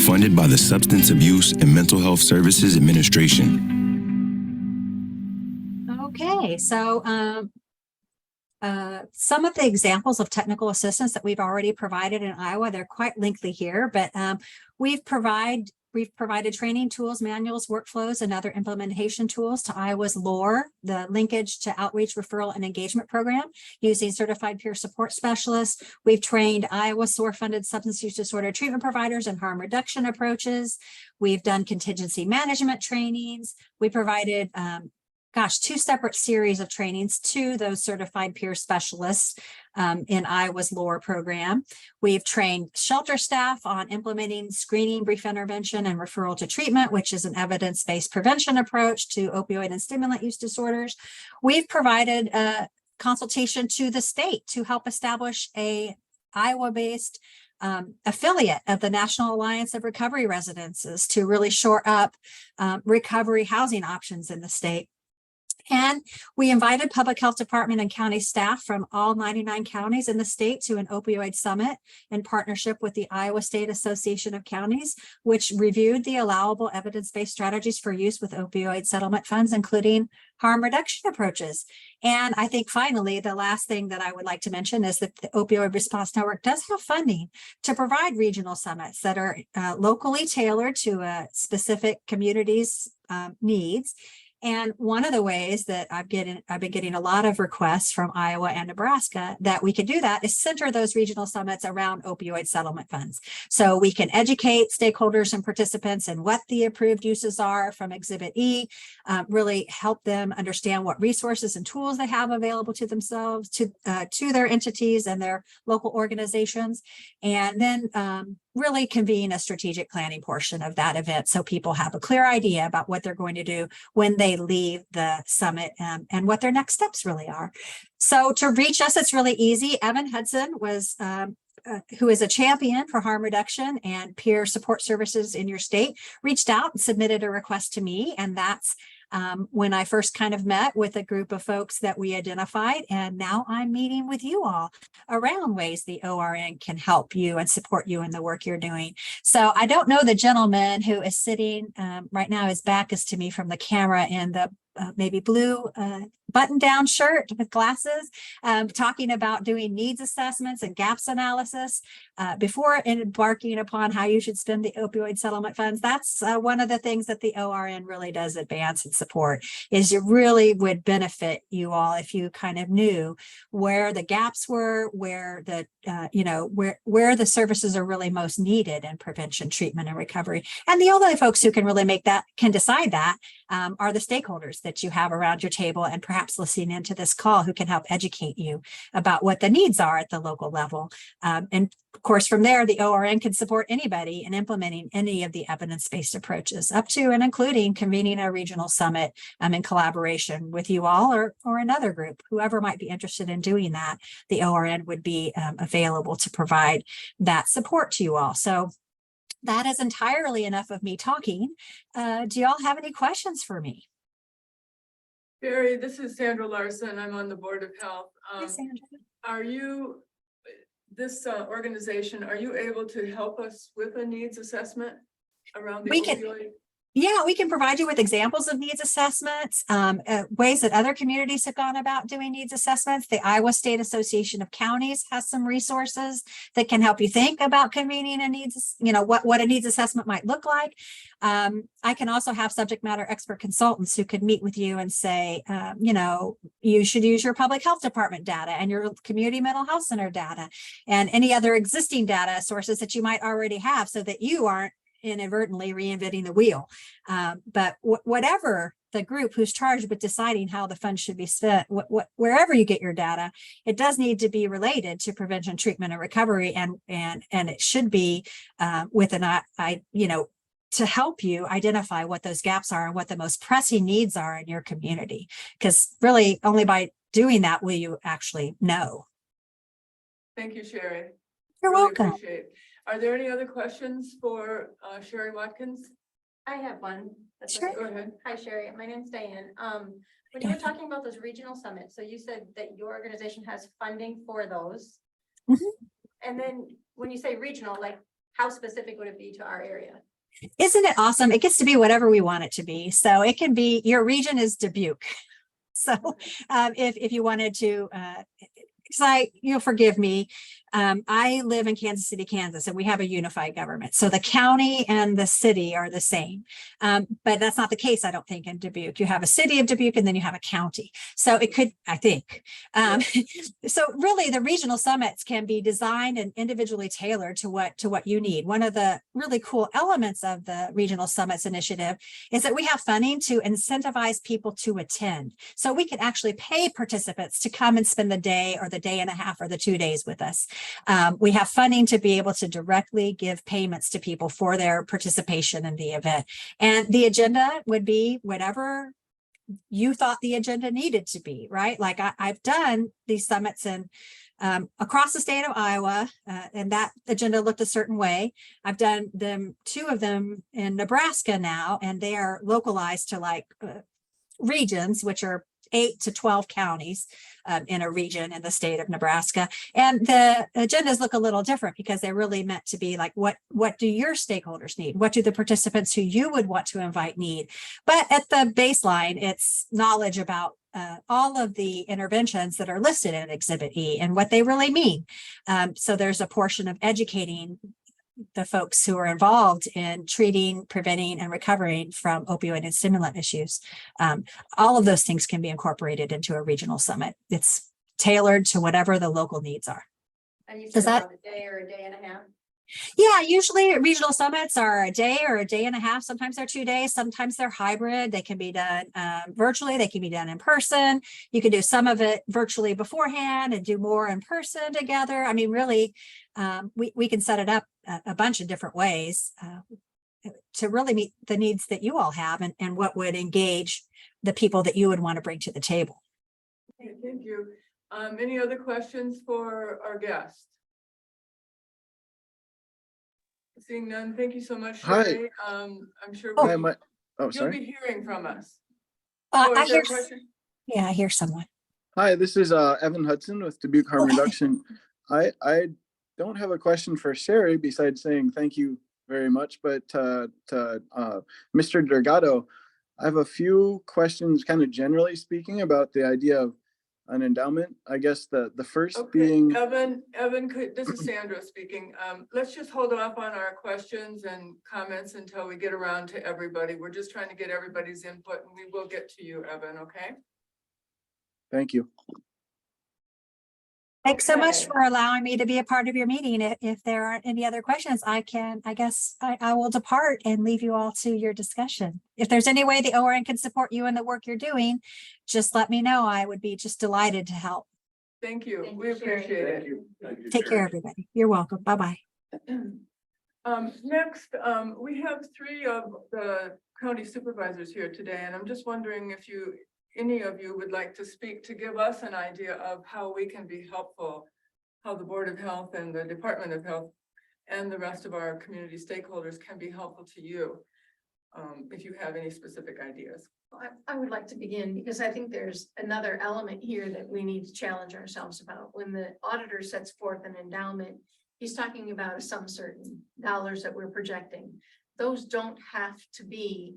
funded by the Substance Abuse and Mental Health Services Administration. Okay, so some of the examples of technical assistance that we've already provided in Iowa, they're quite lengthy here, but we've provided training tools, manuals, workflows, and other implementation tools to Iowa's LORE, the Linkage to Outreach, Referral, and Engagement Program, using certified peer support specialists. We've trained Iowa SOAR-funded substance use disorder treatment providers in harm reduction approaches. We've done contingency management trainings. We provided 2 separate series of trainings to those certified peer specialists in Iowa's LORE program. We've trained shelter staff on implementing screening, brief intervention, and referral to treatment, which is an evidence-based prevention approach to opioid and stimulant use disorders. We've provided consultation to the state to help establish a Iowa-based affiliate of the National Alliance of Recovery Residences to really shore up recovery housing options in the state. And we invited public health department and county staff from all 99 counties in the state to an opioid summit in partnership with the Iowa State Association of Counties, which reviewed the allowable evidence-based strategies for use with opioid settlement funds, including harm reduction approaches. And I think finally, the last thing that I would like to mention is that the Opioid Response Network does have funding to provide regional summits that are locally tailored to a specific community's needs. And one of the ways that I've been getting a lot of requests from Iowa and Nebraska that we could do that is center those regional summits around opioid settlement funds. So we can educate stakeholders and participants in what the approved uses are from Exhibit E, really help them understand what resources and tools they have available to themselves, to their entities and their local organizations, and then really convene a strategic planning portion of that event so people have a clear idea about what they're going to do when they leave the summit, and what their next steps really are. So to reach us, it's really easy. Evan Hudson was who is a champion for harm reduction and peer support services in your state, reached out and submitted a request to me. And that's when I first kind of met with a group of folks that we identified. And now I'm meeting with you all around ways the ORN can help you and support you in the work you're doing. So I don't know the gentleman who is sitting right now, his back is to me from the camera in the maybe blue button-down shirt with glasses, talking about doing needs assessments and gaps analysis before embarking upon how you should spend the opioid settlement funds. That's one of the things that the ORN really does advance and support, is it really would benefit you all if you kind of knew where the gaps were, where the where the services are really most needed in prevention, treatment, and recovery. And the only folks who can really can decide that are the stakeholders that you have around your table and perhaps listening into this call, who can help educate you about what the needs are at the local level. And of course, from there, the ORN can support anybody in implementing any of the evidence-based approaches, up to and including convening a regional summit in collaboration with you all or another group. Whoever might be interested in doing that, the ORN would be available to provide that support to you all. So that is entirely enough of me talking. Do y'all have any questions for me? Barry, this is Sandra Larson. I'm on the Board of Health. Hi, Sandra. Are you, this organization, are you able to help us with a needs assessment around the opioid? Yeah, we can provide you with examples of needs assessments, ways that other communities have gone about doing needs assessments. The Iowa State Association of Counties has some resources that can help you think about convening a needs, what a needs assessment might look like. I can also have subject matter expert consultants who could meet with you and say, you should use your public health department data and your community mental health center data and any other existing data sources that you might already have, so that you aren't inadvertently reinventing the wheel. But whatever the group who's charged with deciding how the funds should be spent, wherever you get your data, it does need to be related to prevention, treatment, and recovery, and it should be with an eye, to help you identify what those gaps are and what the most pressing needs are in your community. Because really, only by doing that will you actually know. Thank you, Sherry. You're welcome. Appreciate it. Are there any other questions for Sherry Watkins? I have one. Sure. Go ahead. Hi, Sherry. My name's Diane. When you were talking about those regional summits, so you said that your organization has funding for those. And then when you say regional, like how specific would it be to our area? Isn't it awesome? It gets to be whatever we want it to be. So it can be, your region is Dubuque. So if you wanted to, forgive me, I live in Kansas City, Kansas, and we have a unified government. So the county and the city are the same. But that's not the case, I don't think, in Dubuque. You have a city of Dubuque and then you have a county. So it could, I think. So really the regional summits can be designed and individually tailored to what you need. One of the really cool elements of the regional summits initiative is that we have funding to incentivize people to attend. So we can actually pay participants to come and spend the day or the day and a half or the 2 days with us. We have funding to be able to directly give payments to people for their participation in the event. And the agenda would be whatever you thought the agenda needed to be, right? Like I've done these summits in across the state of Iowa, and that agenda looked a certain way. I've done two of them in Nebraska now, and they are localized to regions, which are 8 to 12 counties in a region in the state of Nebraska. And the agendas look a little different because they're really meant to be like, what do your stakeholders need? What do the participants who you would want to invite need? But at the baseline, it's knowledge about all of the interventions that are listed in Exhibit E and what they really mean. So there's a portion of educating the folks who are involved in treating, preventing, and recovering from opioid and stimulant issues. All of those things can be incorporated into a regional summit. It's tailored to whatever the local needs are. And you Does said that- about a day or a day and a half? Yeah, usually regional summits are a day or a day and a half. Sometimes they're 2 days. Sometimes they're hybrid. They can be done virtually. They can be done in person. You can do some of it virtually beforehand and do more in person together. I mean, really, we can set it up a bunch of different ways to really meet the needs that you all have and what would engage the people that you would want to bring to the table. Okay, thank you. Any other questions for our guest? Seeing none, thank you so much, Hi. Sherry. I'm sure Hi, you'll sorry. be hearing from us. I Is there hear, a question? yeah, I hear someone. Hi, this is Evan Hudson with Dubuque Harm Evan. Reduction. I don't have a question for Sherry besides saying thank you very much, but to Mr. Delgado, I have a few questions kind of generally speaking about the idea of an endowment. I guess the first Okay, being, Evan, this is Sandra speaking. Let's just hold off on our questions and comments until we get around to everybody. We're just trying to get everybody's input and we will get to you, Evan, okay? thank you. Thanks so much Okay. for allowing me to be a part of your meeting. If there aren't any other questions, I will depart and leave you all to your discussion. If there's any way the ORN can support you in the work you're doing, just let me know. I would be just delighted to help. Thank you. Thank We you, Sherry. appreciate Thank it. you. Thank you, Take care, Sherry. everybody. You're welcome. Bye-bye. Next, we have 3 of the county supervisors here today, and I'm just wondering if any of you would like to speak to give us an idea of how we can be helpful, how the Board of Health and the Department of Health and the rest of our community stakeholders can be helpful to you. If you have any specific ideas. I would like to begin because I think there's another element here that we need to challenge ourselves about. When the auditor sets forth an endowment, he's talking about some certain dollars that we're projecting. Those don't have to be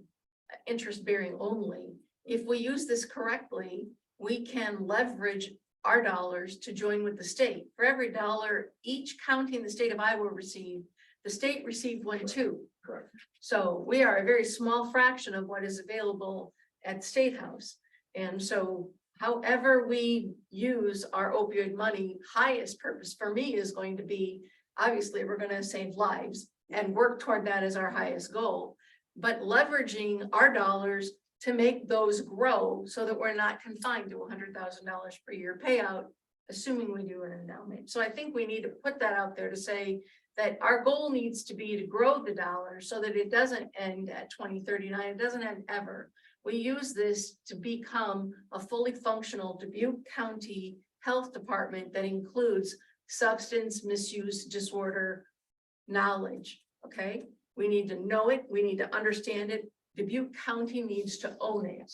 interest bearing only. If we use this correctly, we can leverage our dollars to join with the state. For every dollar each county in the state of Iowa received, the state received one too. Correct. So we are a very small fraction of what is available at State House. And so however we use our opioid money, highest purpose for me is going to be, obviously, we're going to save lives and work toward that as our highest goal. But leveraging our dollars to make those grow so that we're not confined to $100,000 per year payout, assuming we do an endowment. So I think we need to put that out there to say that our goal needs to be to grow the dollar so that it doesn't end at 2039. It doesn't end ever. We use this to become a fully functional Dubuque County Health Department that includes substance misuse disorder knowledge. Okay, we need to know it. We need to understand it. Dubuque County needs to own it.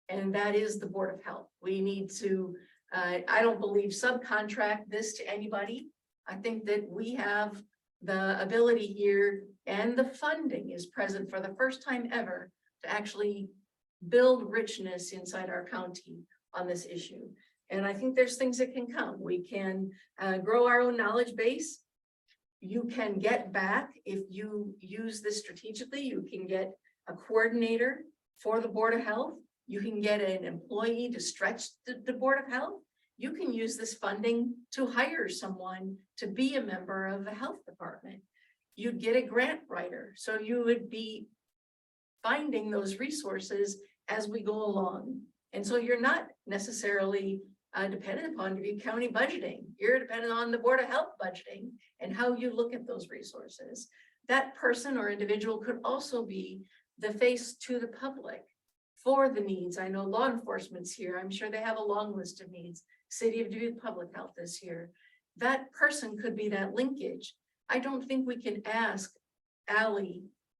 And that is the Board of Health. We need to, I don't believe subcontract this to anybody. I think that we have the ability here and the funding is present for the first time ever to actually build richness inside our county on this issue. And I think there's things that can come. We can grow our own knowledge base. You can get back, if you use this strategically, you can get a coordinator for the Board of Health. You can get an employee to stretch the Board of Health. You can use this funding to hire someone to be a member of the health department. You'd get a grant writer. So you would be finding those resources as we go along. And so you're not necessarily dependent upon Dubuque County budgeting. You're dependent on the Board of Health budgeting and how you look at those resources. That person or individual could also be the face to the public for the needs. I know law enforcement's here. I'm sure they have a long list of needs. City of Dubuque Public Health is here. That person could be that linkage. I don't think we can ask Ally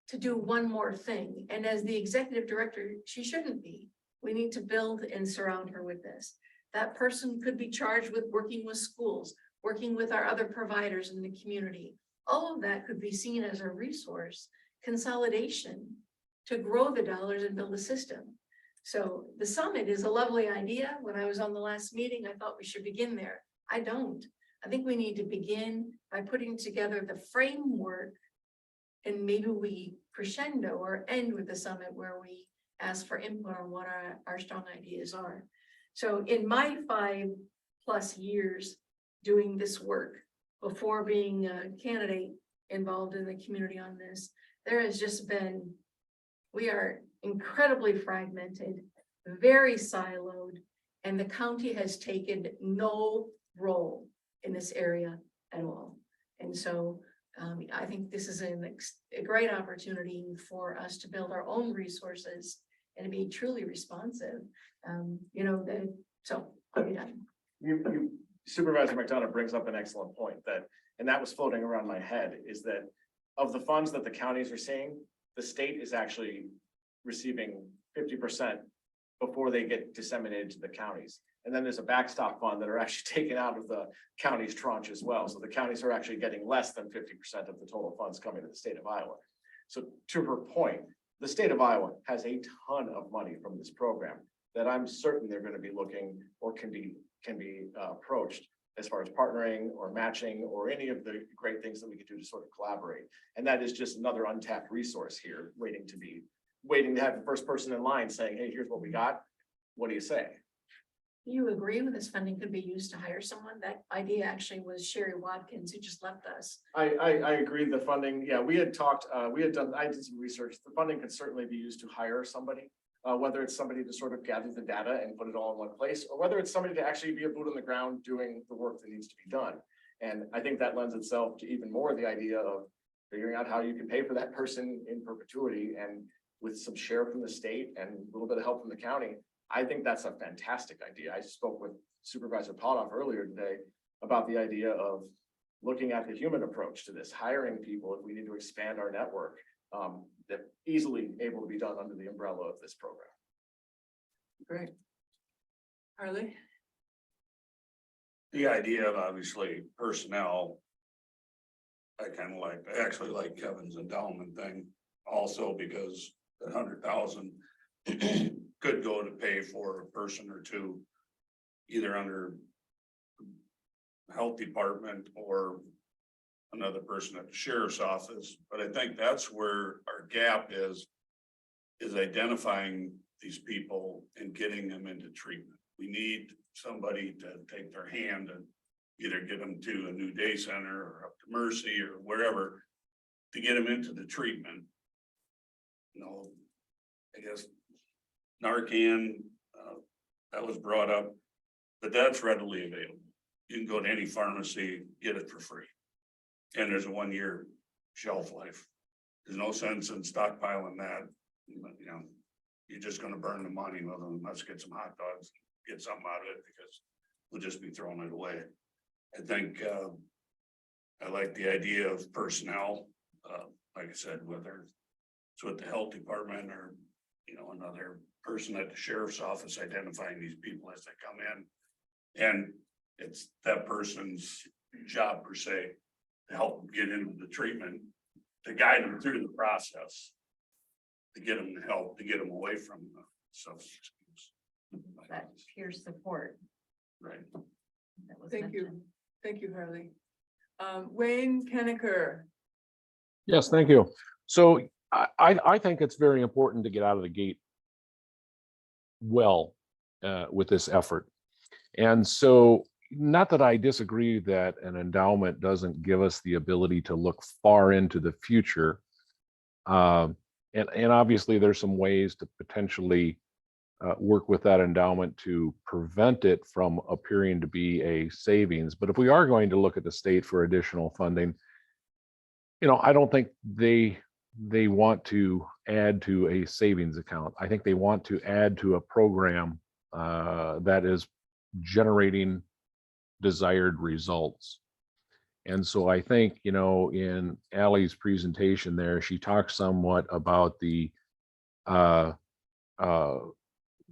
to do one more thing. And as the executive director, she shouldn't be. We need to build and surround her with this. That person could be charged with working with schools, working with our other providers in the community. All of that could be seen as a resource consolidation to grow the dollars and build a system. So the summit is a lovely idea. When I was on the last meeting, I thought we should begin there. I don't. I think we need to begin by putting together the framework. And maybe we crescendo or end with the summit where we ask for input on what our strong ideas are. So in my 5+ years doing this work, before being a candidate involved in the community on this, there has just been, we are incredibly fragmented, very siloed, and the county has taken no role in this area at all. And so I think this is a great opportunity for us to build our own resources and to be truly responsive. So I'll be done. Supervisor McDonough brings up an excellent point and that was floating around my head, is that of the funds that the counties are seeing, the state is actually receiving 50% before they get disseminated to the counties. And then there's a backstop fund that are actually taken out of the county's tranche as well. So the counties are actually getting less than 50% of the total funds coming to the state of Iowa. So to her point, the state of Iowa has a ton of money from this program that I'm certain they're going to be looking or can be approached as far as partnering or matching or any of the great things that we could do to sort of collaborate. And that is just another untapped resource here waiting to have the first person in line saying, hey, here's what we got. What do you say? Do you agree with this funding could be used to hire someone? That idea actually was Sherry Watkins, who just left us. I agree. The funding, yeah, I did some research. The funding could certainly be used to hire somebody, whether it's somebody to sort of gather the data and put it all in one place, or whether it's somebody to actually be a boot on the ground doing the work that needs to be done. And I think that lends itself to even more the idea of figuring out how you can pay for that person in perpetuity, and with some share from the state and a little bit of help from the county. I think that's a fantastic idea. I spoke with Supervisor Potoff earlier today about the idea of looking at the human approach to this, hiring people if we need to expand our network, that easily able to be done under the umbrella of this program. Great. Harley? The idea of obviously personnel, I actually like Kevin's endowment thing also, because the 100,000 could go to pay for a person or two, either under health department or another person at the sheriff's office. But I think that's where our gap is identifying these people and getting them into treatment. We need somebody to take their hand and either get them to a new day center or up to Mercy or wherever to get them into the treatment. I guess Narcan, that was brought up, but that's readily available. You can go to any pharmacy, get it for free. And there's a 1-year shelf life. There's no sense in stockpiling that. You're just going to burn the money. Well, let's get some hot dogs, get something out of it, because we'll just be throwing it away. I think I like the idea of personnel. Like I said, whether it's with the health department or another person at the sheriff's office, identifying these people as they come in, and it's that person's job per se to help them get into the treatment, to guide them through the process, to get them the help, to get them away from the substance use. That peer support. Right. That was Thank you. mentioned. Thank you, Harley. Wayne Kennecker. Yes, thank you. So I think it's very important to get out of the gate well with this effort. And so, not that I disagree that an endowment doesn't give us the ability to look far into the future. And obviously there's some ways to potentially work with that endowment to prevent it from appearing to be a savings. But if we are going to look at the state for additional funding, I don't think they want to add to a savings account. I think they want to add to a program that is generating desired results. And so I think, in Allie's presentation there, she talks somewhat about the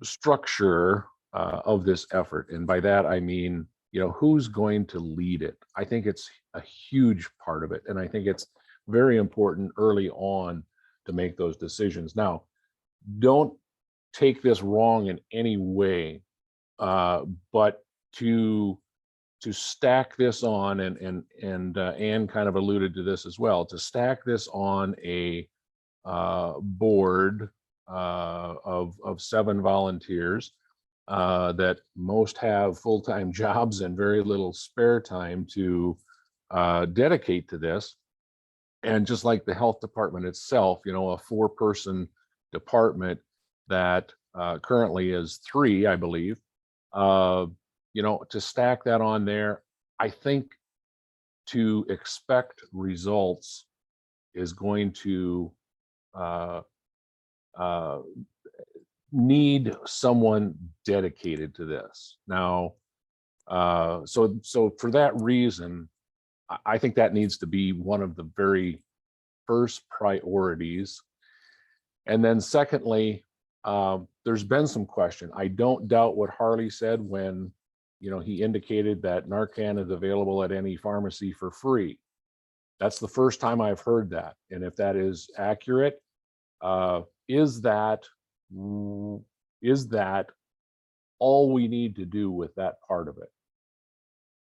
structure of this effort. And by that, I mean, who's going to lead it? I think it's a huge part of it. And I think it's very important early on to make those decisions. Now, don't take this wrong in any way, but to to stack this on, and Ann kind of alluded to this as well, to stack this on a board of 7 volunteers that most have full-time jobs and very little spare time to dedicate to this. And just like the health department itself, you know, a 4-person department that currently is 3, I believe, you know, to stack that on there, I think to expect results is going to need someone dedicated to this. Now, so for that reason, I think that needs to be one of the very first priorities. And then secondly, there's been some question. I don't doubt what Harley said when, you know, he indicated that Narcan is available at any pharmacy for free. That's the first time I've heard that. And if that is accurate, is that all we need to do with that part of it?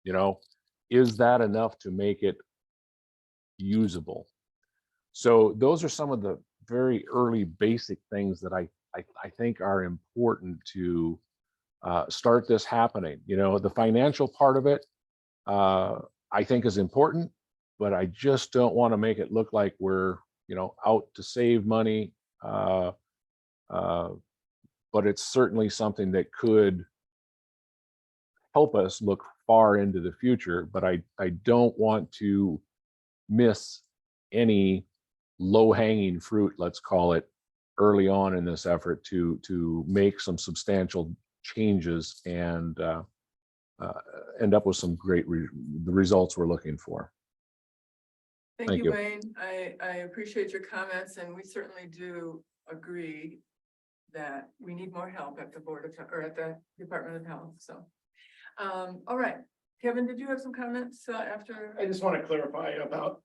You know, is that enough to make it usable? So those are some of the very early basic things that I think are important to start this happening. You know, the financial part of it, I think is important, but I just don't want to make it look like we're, you know, out to save money. But it's certainly something that could help us look far into the future. But I don't want to miss any low-hanging fruit, let's call it, early on in this effort to make some substantial changes and end up with some great the results we're looking for. Thank you, Wayne. I appreciate your comments, and we certainly do agree that we need more help at the Board of, or at the Department of Health, so. All right, Kevin, did you have some comments after? I just want to clarify about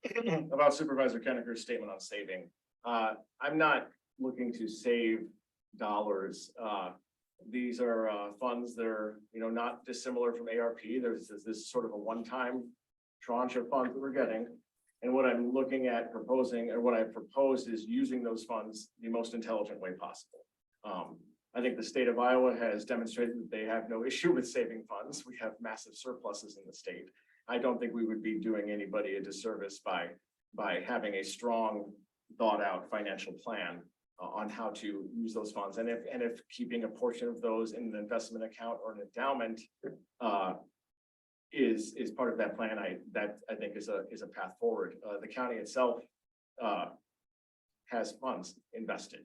Supervisor Kenneker's statement on saving. I'm not looking to save dollars. These are funds that are, you know, not dissimilar from ARP. There's this sort of a one-time tranche of funds that we're getting. And what I'm looking at proposing, or what I proposed, is using those funds the most intelligent way possible. I think the state of Iowa has demonstrated that they have no issue with saving funds. We have massive surpluses in the state. I don't think we would be doing anybody a disservice by having a strong, thought out financial plan on how to use those funds. And if keeping a portion of those in an investment account or an endowment is part of that plan, I think is a path forward. The county itself has funds invested.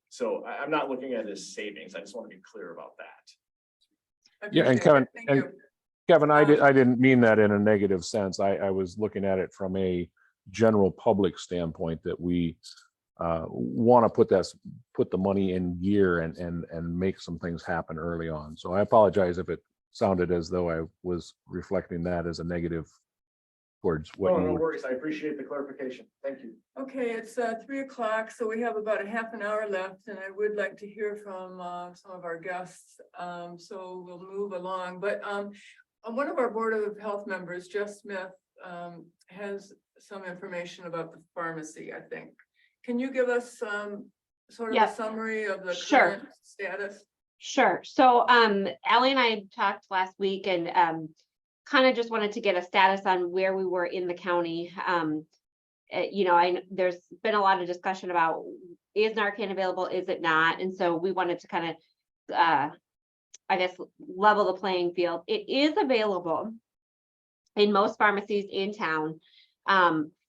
So I'm not looking at it as savings. I just want to be clear about that. Yeah, and Kevin, I didn't mean that in a negative sense. I was looking at it from a general public standpoint, that we want to put the money in gear and make some things happen early on. So I apologize if it sounded as though I was reflecting that as a negative towards what you No were. worries. I appreciate the clarification. Thank you. Okay, it's 3 o'clock, so we have about a half an hour left, and I would like to hear from some of our guests. So we'll move along. But one of our Board of Health members, Jeff Smith, has some information about the pharmacy, I think. Can you give us sort of a summary of the current status? Sure. So Allie and I talked last week, and kind of just wanted to get a status on where we were in the county. You know, there's been a lot of discussion about, is Narcan available, is it not? And so we wanted to kind of, I guess, level the playing field. It is available in most pharmacies in town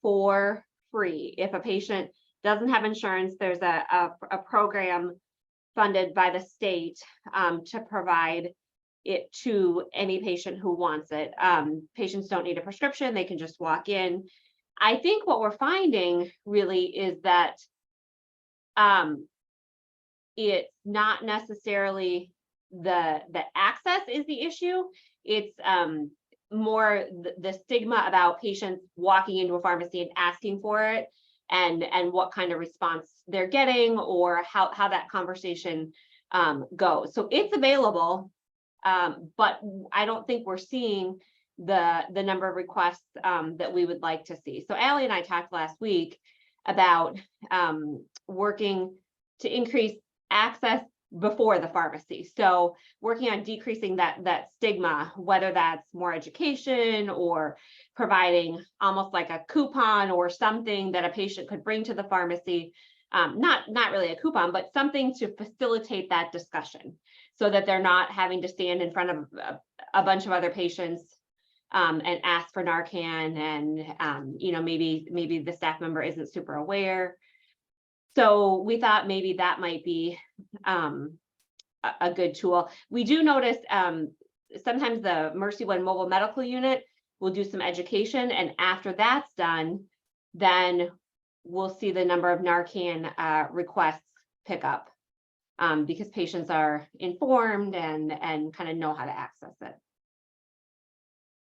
for free. If a patient doesn't have insurance, there's a program funded by the state to provide it to any patient who wants it. Patients don't need a prescription, they can just walk in. I think what we're finding really is that it's not necessarily the access is the issue. It's more the stigma about patients walking into a pharmacy and asking for it, and what kind of response they're getting, or how that conversation goes. So it's available. But I don't think we're seeing the number of requests that we would like to see. So Ally and I talked last week about working to increase access before the pharmacy. So working on decreasing that stigma, whether that's more education or providing almost like a coupon or something that a patient could bring to the pharmacy. Not really a coupon, but something to facilitate that discussion so that they're not having to stand in front of a bunch of other patients and ask for Narcan, and maybe the staff member isn't super aware. So we thought maybe that might be a good tool. We do notice sometimes the Mercy One mobile medical unit will do some education, and after that's done, then we'll see the number of Narcan requests pick up because patients are informed and kind of know how to access it.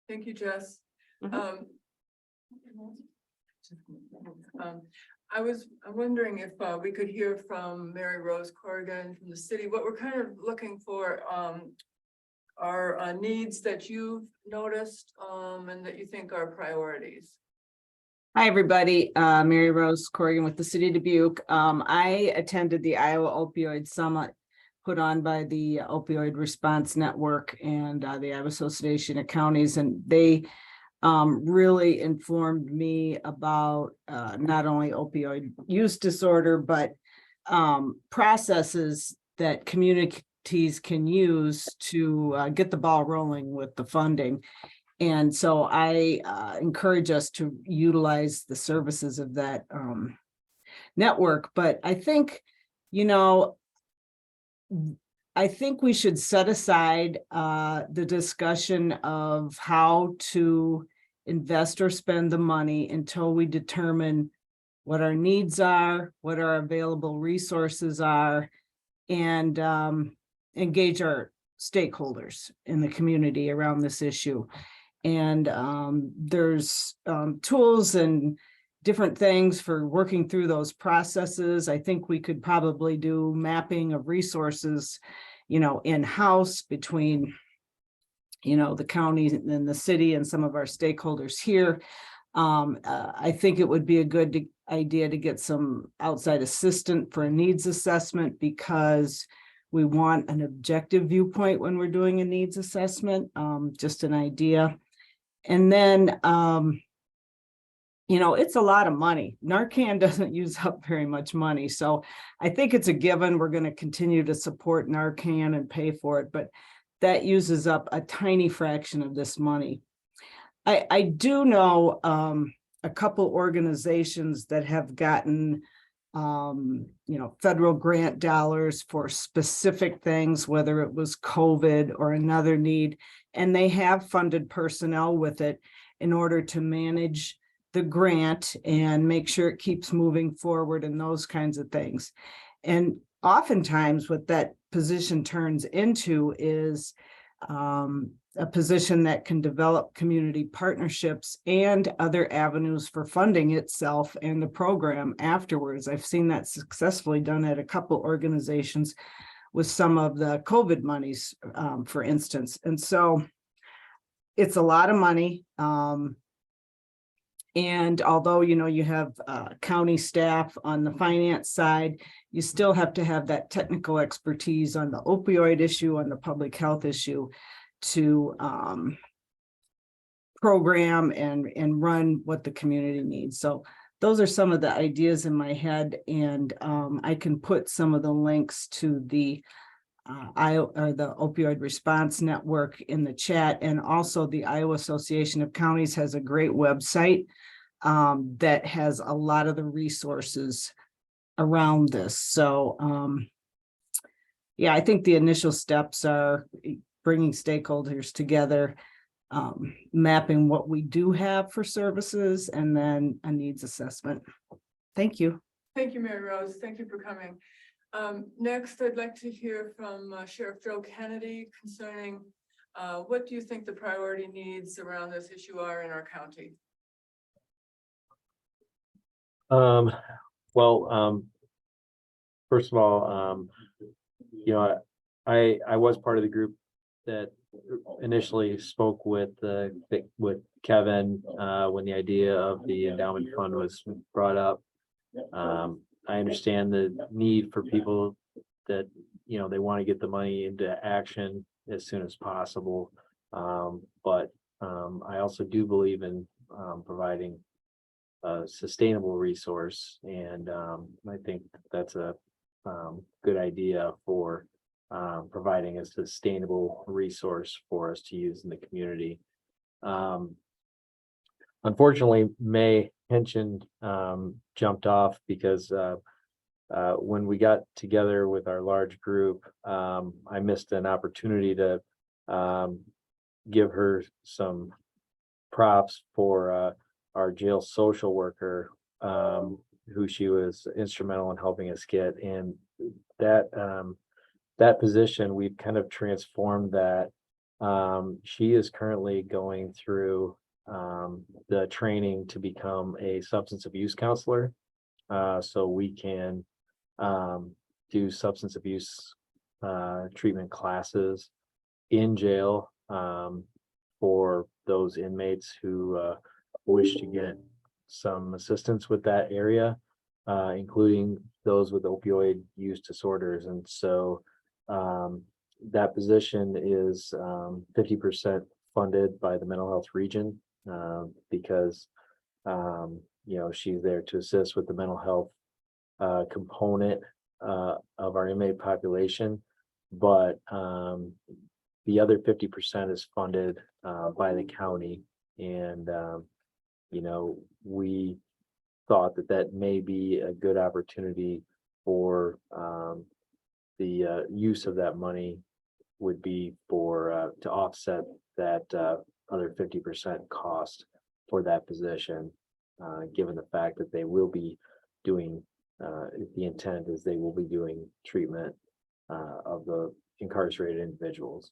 Thank you, Jess. Mhm. I'm wondering if we could hear from Mary Rose Corrigan from the city. What we're kind of looking for are needs that you've noticed and that you think are priorities. Hi, everybody. Mary Rose Corrigan with the City of Dubuque. I attended the Iowa Opioid Summit put on by the Opioid Response Network and the Iowa Association of Counties, and they really informed me about not only opioid use disorder, but processes that communities can use to get the ball rolling with the funding. And so I encourage us to utilize the services of that network. But I think, I think we should set aside the discussion of how to invest or spend the money until we determine what our needs are, what our available resources are, and engage our stakeholders in the community around this issue. And there's tools and different things for working through those processes. I think we could probably do mapping of resources, in-house between, the county and the city and some of our stakeholders here. I think it would be a good idea to get some outside assistant for a needs assessment, because we want an objective viewpoint when we're doing a needs assessment, just an idea. And then, it's a lot of money. Narcan doesn't use up very much money. So I think it's a given. We're going to continue to support Narcan and pay for it, but that uses up a tiny fraction of this money. I do know a couple organizations that have gotten federal grant dollars for specific things, whether it was COVID or another need, and they have funded personnel with it in order to manage the grant and make sure it keeps moving forward and those kinds of things. And oftentimes what that position turns into is a position that can develop community partnerships and other avenues for funding itself and the program afterwards. I've seen that successfully done at a couple organizations with some of the COVID monies, for instance. And so it's a lot of money. And although, you have county staff on the finance side, you still have to have that technical expertise on the opioid issue, on the public health issue, to program and run what the community needs. So those are some of the ideas in my head, and I can put some of the links to the the Opioid Response Network in the chat, and also the Iowa Association of Counties has a great website that has a lot of the resources around this. So yeah, I think the initial steps are bringing stakeholders together, mapping what we do have for services, and then a needs assessment. Thank you. Thank you, Mary Rose. Thank you for coming. Next, I'd like to hear from Sheriff Joe Kennedy concerning what do you think the priority needs around this issue are in our county? First of all, I was part of the group that initially spoke with Kevin, when the idea of the endowment fund was brought up. I understand the need for people that, you know, they want to get the money into action as soon as possible. But I also do believe in providing a sustainable resource, and I think that's a good idea for providing a sustainable resource for us to use in the community. Unfortunately, May pension jumped off because when we got together with our large group, I missed an opportunity to give her some props for our jail social worker, who she was instrumental in helping us get. And that position, we've kind of transformed that. She is currently going through the training to become a substance abuse counselor. So we can do substance abuse treatment classes in jail for those inmates who wish to get some assistance with that area, including those with opioid use disorders. And so that position is 50% funded by the mental health region, because you know, she's there to assist with the mental health component of our inmate population. But the other 50% is funded by the county. And you know, we thought that may be a good opportunity for the use of that money would be for to offset that other 50% cost for that position, given the fact that they will be doing, the intent is they will be doing treatment of the incarcerated individuals.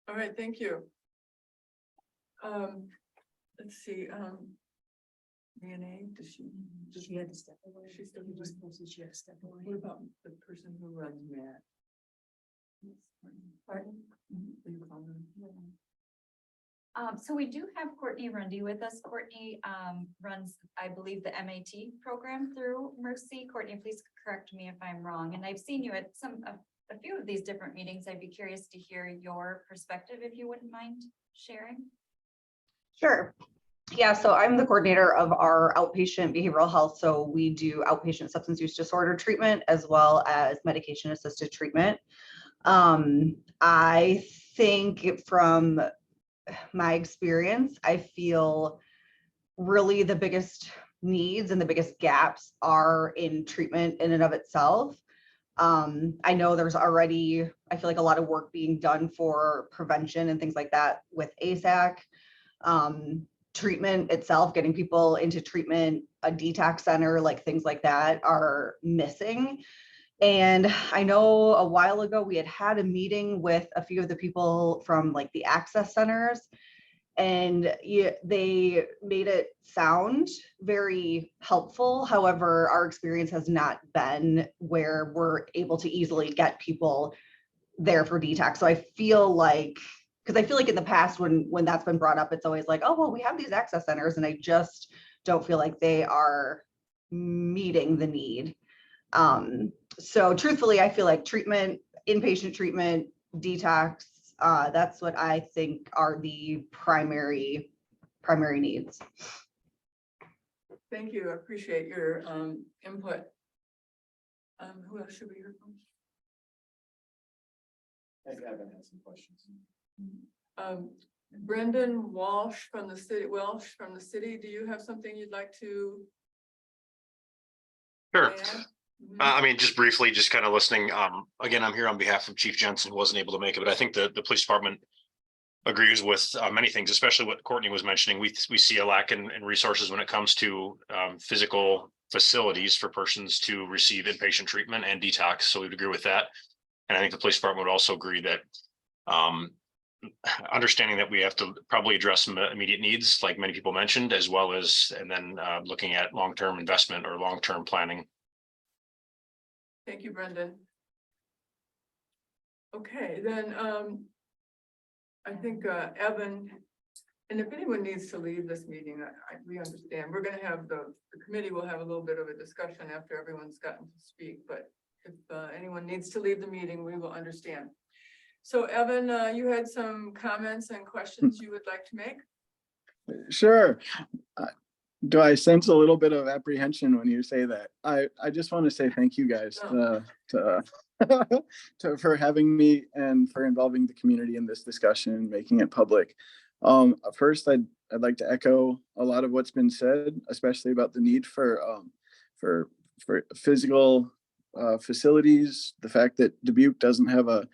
All right, thank you. Let's see, Renee, does she had to step away? She's still just posted, she had to step away. What about the person who runs Matt? Pardon? Will you call them? So we do have Courtney Rundy with us. Courtney runs, I believe, the MAT program through Mercy. Courtney, please correct me if I'm wrong. And I've seen you at a few of these different meetings. I'd be curious to hear your perspective, if you wouldn't mind sharing. Sure. Yeah, so I'm the coordinator of our outpatient behavioral health. So we do outpatient substance use disorder treatment as well as medication assisted treatment. I think from my experience, I feel really the biggest needs and the biggest gaps are in treatment in and of itself. I know there's already, I feel like a lot of work being done for prevention and things like that with ASAC. Treatment itself, getting people into treatment, a detox center, like things like that are missing. And I know a while ago we had a meeting with a few of the people from like the access centers, and they made it sound very helpful. However, our experience has not been where we're able to easily get people there for detox. So I feel like, because I feel like in the past when that's been brought up, it's always like, oh, well, we have these access centers, and I just don't feel like they are meeting the need. So truthfully, I feel like treatment, inpatient treatment, detox, that's what I think are the primary needs. Thank you. I appreciate your input. Who else should we hear from? I think Evan has some questions. Brendan Walsh from the city. Do you have something you'd like to Sure. add? I mean, just briefly, just kind of listening. Again, I'm here on behalf of Chief Jensen, who wasn't able to make it, but I think the police department agrees with many things, especially what Courtney was mentioning. We see a lack in resources when it comes to physical facilities for persons to receive inpatient treatment and detox. So we'd agree with that. And I think the police department would also agree that understanding that we have to probably address some immediate needs, like many people mentioned, as well as, and then looking at long-term investment or long-term planning. Thank you, Brendan. Okay, then, I think, Evan, and if anyone needs to leave this meeting, we understand. We're gonna have the committee will have a little bit of a discussion after everyone's gotten to speak, but if anyone needs to leave the meeting, we will understand. So Evan, you had some comments and questions you would like to make? Sure. Uh, Do I sense a little bit of apprehension when you say that? I just want to say thank you guys for having me and for involving the community in this discussion and making it public. First, I'd like to echo a lot of what's been said, especially about the need for physical facilities. The fact that Dubuque doesn't have a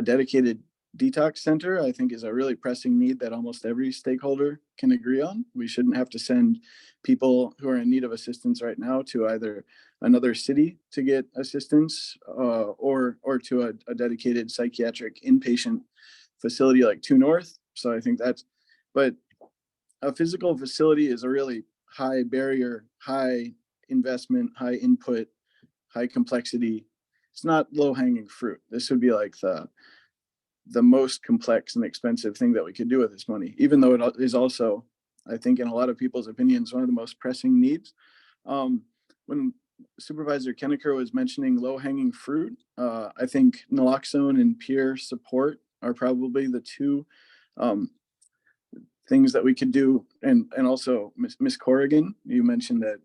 dedicated detox center, I think, is a really pressing need that almost every stakeholder can agree on. We shouldn't have to send people who are in need of assistance right now to either another city to get assistance or to a dedicated psychiatric inpatient facility like 2 North. So I think but a physical facility is a really high barrier, high investment, high input, high complexity. It's not low hanging fruit. This would be like the most complex and expensive thing that we could do with this money, even though it is also, I think, in a lot of people's opinions, one of the most pressing needs. When Supervisor Kenneker was mentioning low-hanging fruit, I think naloxone and peer support are probably the two things that we could do. And also, Miss Corrigan, you mentioned that,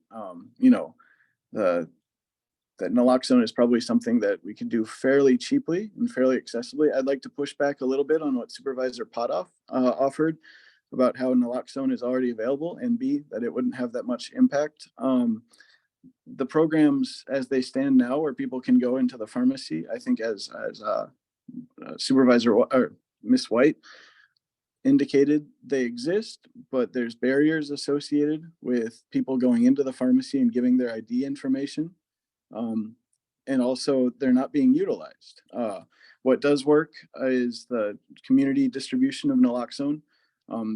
that naloxone is probably something that we can do fairly cheaply and fairly accessibly. I'd like to push back a little bit on what Supervisor Potoff offered about how naloxone is already available, and B, that it wouldn't have that much impact. The programs as they stand now, where people can go into the pharmacy, I think as Supervisor or Miss White indicated, they exist, but there's barriers associated with people going into the pharmacy and giving their ID information. And also they're not being utilized. What does work is the community distribution of naloxone.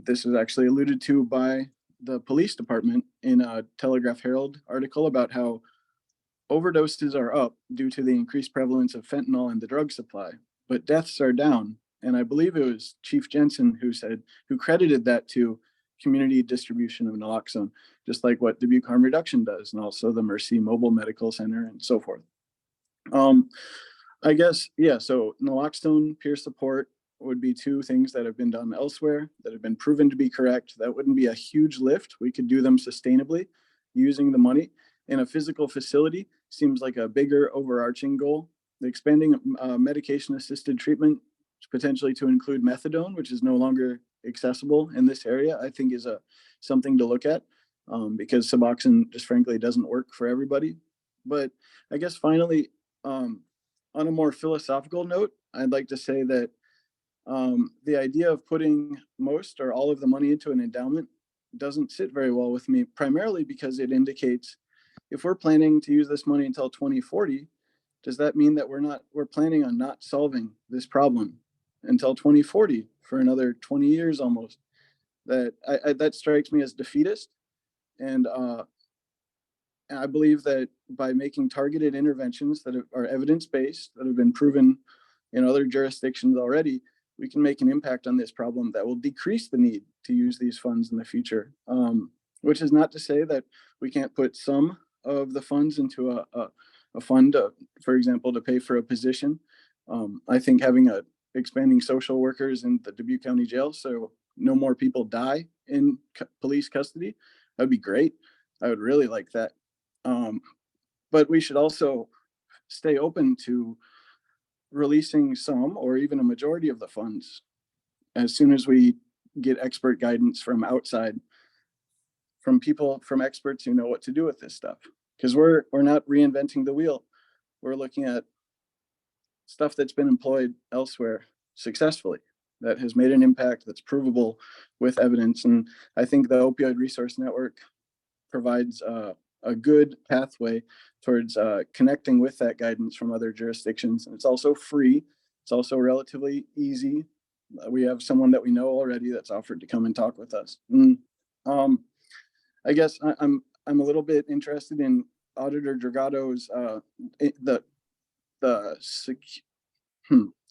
This was actually alluded to by the police department in a Telegraph Herald article about how overdoses are up due to the increased prevalence of fentanyl in the drug supply, but deaths are down. And I believe it was Chief Jensen who credited that to community distribution of naloxone, just like what Dubuque Harm Reduction does, and also the Mercy Mobile Medical Center and so forth. I guess, yeah, so naloxone peer support would be two things that have been done elsewhere that have been proven to be correct. That wouldn't be a huge lift. We could do them sustainably using the money. In a physical facility seems like a bigger overarching goal. The expanding medication assisted treatment potentially to include methadone, which is no longer accessible in this area, I think is something to look at because Suboxone just frankly doesn't work for everybody. But I guess finally, on a more philosophical note, I'd like to say that the idea of putting most or all of the money into an endowment doesn't sit very well with me, primarily because it indicates if we're planning to use this money until 2040, does that mean that we're planning on not solving this problem until 2040 for another 20 years almost? That strikes me as defeatist. And I believe that by making targeted interventions that are evidence-based, that have been proven in other jurisdictions already, we can make an impact on this problem that will decrease the need to use these funds in the future. Which is not to say that we can't put some of the funds into a fund, for example, to pay for a position. I think having expanding social workers in the Dubuque County Jail so no more people die in police custody, that'd be great. I would really like that. But we should also stay open to releasing some or even a majority of the funds as soon as we get expert guidance from outside, from experts who know what to do with this stuff. Because we're not reinventing the wheel. We're looking at stuff that's been employed elsewhere successfully, that has made an impact, that's provable with evidence. And I think the Opioid Resource Network provides a good pathway towards connecting with that guidance from other jurisdictions. And it's also free. It's also relatively easy. We have someone that we know already that's offered to come and talk with us. I guess I'm a little bit interested in Auditor Dragado's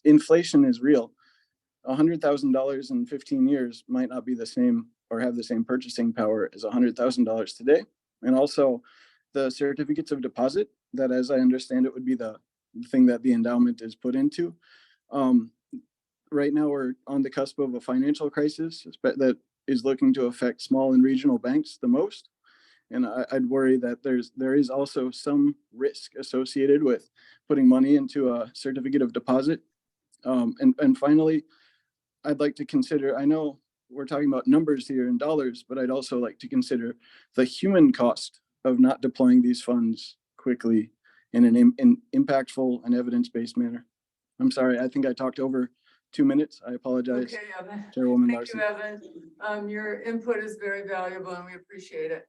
inflation is real. $100,000 in 15 years might not be the same or have the same purchasing power as $100,000 today. And also the certificates of deposit that, as I understand it, would be the thing that the endowment is put into. Right now, we're on the cusp of a financial crisis that is looking to affect small and regional banks the most. And I'd worry that there is also some risk associated with putting money into a certificate of deposit. And finally, I'd like to consider, I know we're talking about numbers here in dollars, but I'd also like to consider the human cost of not deploying these funds quickly in an impactful and evidence-based manner. I'm sorry, I think I talked over 2 minutes. I apologize, Okay, Evan. Chairwoman Thank Larson. you, Evan. Your input is very valuable and we appreciate it.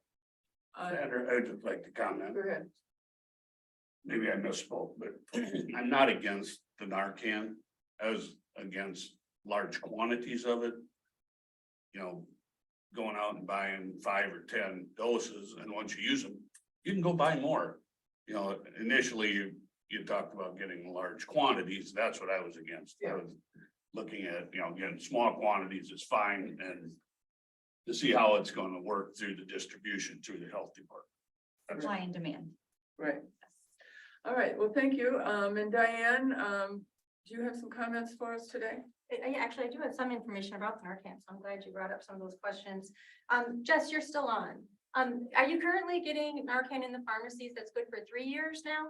Sandra, I'd just like to comment. Go ahead. Maybe I misspoke, but I'm not against the Narcan. I was against large quantities of it. You know, going out and buying 5 or 10 doses, and once you use them, you can go buy more. You know, initially you talked about getting large quantities. That's what I was against. I was looking at, you know, getting small quantities is fine, and to see how it's going to work through the distribution through the health department. That's Supply and demand. Right. All right, well, thank you. And Diane, do you have some comments for us today? Actually, I do have some information about the Narcan, so I'm glad you brought up some of those questions. Jess, you're still on. Are you currently getting Narcan in the pharmacies that's good for 3 years now?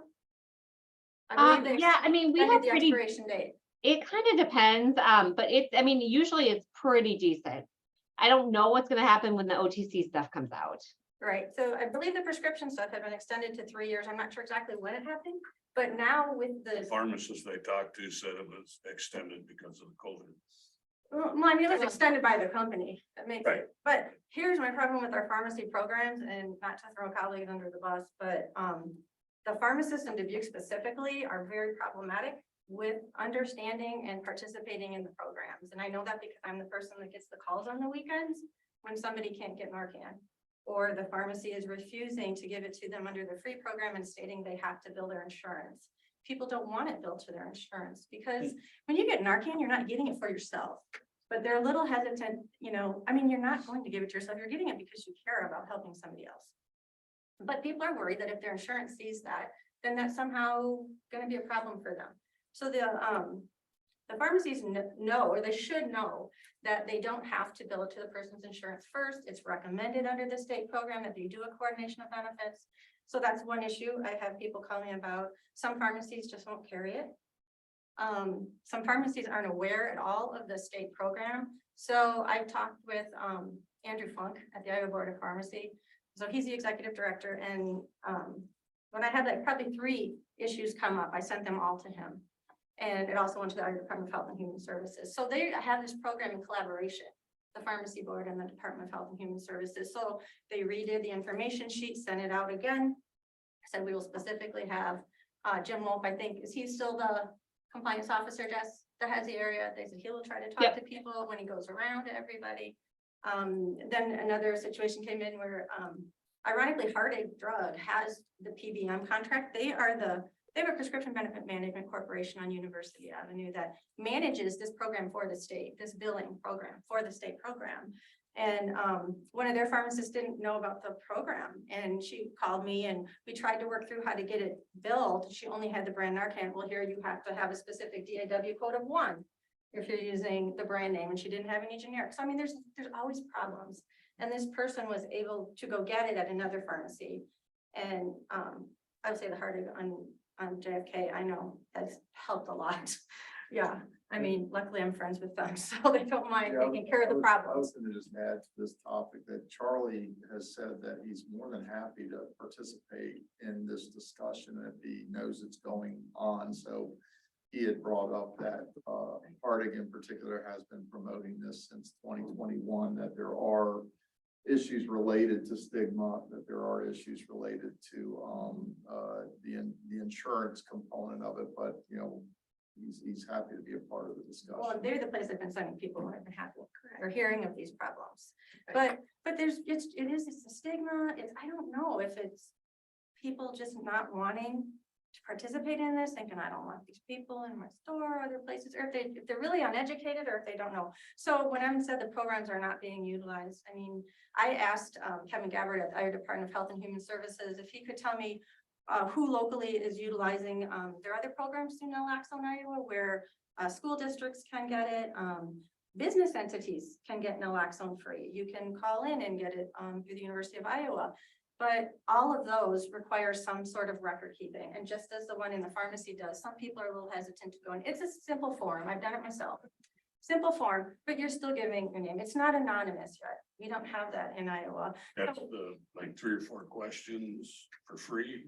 I believe they Yeah, I mean, we extended have the pretty, expiration date. it kind of depends, but I mean, usually it's pretty decent. I don't know what's gonna happen when the OTC stuff comes out. Right, so I believe the prescription stuff had been extended to 3 years. I'm not sure exactly when it happened, but now with The the, pharmacist they talked to said it was extended because of COVID. well, I mean, it was extended by the company. That makes Right. it, but here's my problem with our pharmacy programs, and not to throw colleagues under the bus, but the pharmacists in Dubuque specifically are very problematic with understanding and participating in the programs. And I know that because I'm the person that gets the calls on the weekends when somebody can't get Narcan, or the pharmacy is refusing to give it to them under the free program and stating they have to bill their insurance. People don't want it billed to their insurance because when you get Narcan, you're not getting it for yourself, but they're a little hesitant, you know, I mean, you're not going to give it to yourself. You're getting it because you care about helping somebody else. But people are worried that if their insurance sees that, then that's somehow going to be a problem for them. So the pharmacies know, or they should know, that they don't have to bill it to the person's insurance first. It's recommended under the state program that they do a coordination of benefits. So that's one issue I have people call me about. Some pharmacies just won't carry it. Some pharmacies aren't aware at all of the state program. So I talked with Andrew Funk at the Iowa Board of Pharmacy. So he's the executive director, and when I had like probably 3 issues come up, I sent them all to him. And it also went to the Iowa Department of Health and Human Services. So they have this program in collaboration, the pharmacy board and the Department of Health and Human Services. So they redid the information sheet, sent it out again. Said we will specifically have Jim Wolf, I think, is he still the compliance officer, Jess, that has the area? They said he will try to talk to people when he goes around to everybody. Then another situation came in where ironically, Heartache Drug has the PBM contract. They have a prescription benefit management corporation on University Avenue that manages this program for the state, this billing program for the state program. And one of their pharmacists didn't know about the program, and she called me and we tried to work through how to get it billed. She only had the brand Narcan. Well, here you have to have a specific DAW code of 1 if you're using the brand name, and she didn't have any generic. So I mean, there's always problems. And this person was able to go get it at another pharmacy. And I would say the Heartache on JFK, I know has helped a lot. Yeah, I mean, luckily I'm friends with them, so they don't mind taking care of the I problems. was going to just add to this topic that Charlie has said that he's more than happy to participate in this discussion if he knows it's going on. So he had brought up that Heartache in particular has been promoting this since 2021, that there are issues related to stigma, that there are issues related to the insurance component of it, but you know, he's happy to be a part of the discussion. Well, they're the place I've been sending people who have been happy or hearing of these problems. But it's a stigma. I don't know if it's people just not wanting to participate in this, thinking I don't want these people in my store or other places, or if they're really uneducated or if they don't know. So when Evan said the programs are not being utilized, I mean, I asked Kevin Gabbard at the Iowa Department of Health and Human Services if he could tell me who locally is utilizing their other programs through naloxone Iowa, where school districts can get it, business entities can get naloxone free. You can call in and get it through the University of Iowa. But all of those require some sort of record keeping. And just as the one in the pharmacy does, some people are a little hesitant to go in. It's a simple form. I've done it myself. Simple form, but you're still giving your name. It's not anonymous yet. We don't have that in Iowa. That's the, like 3 or 4 questions for free.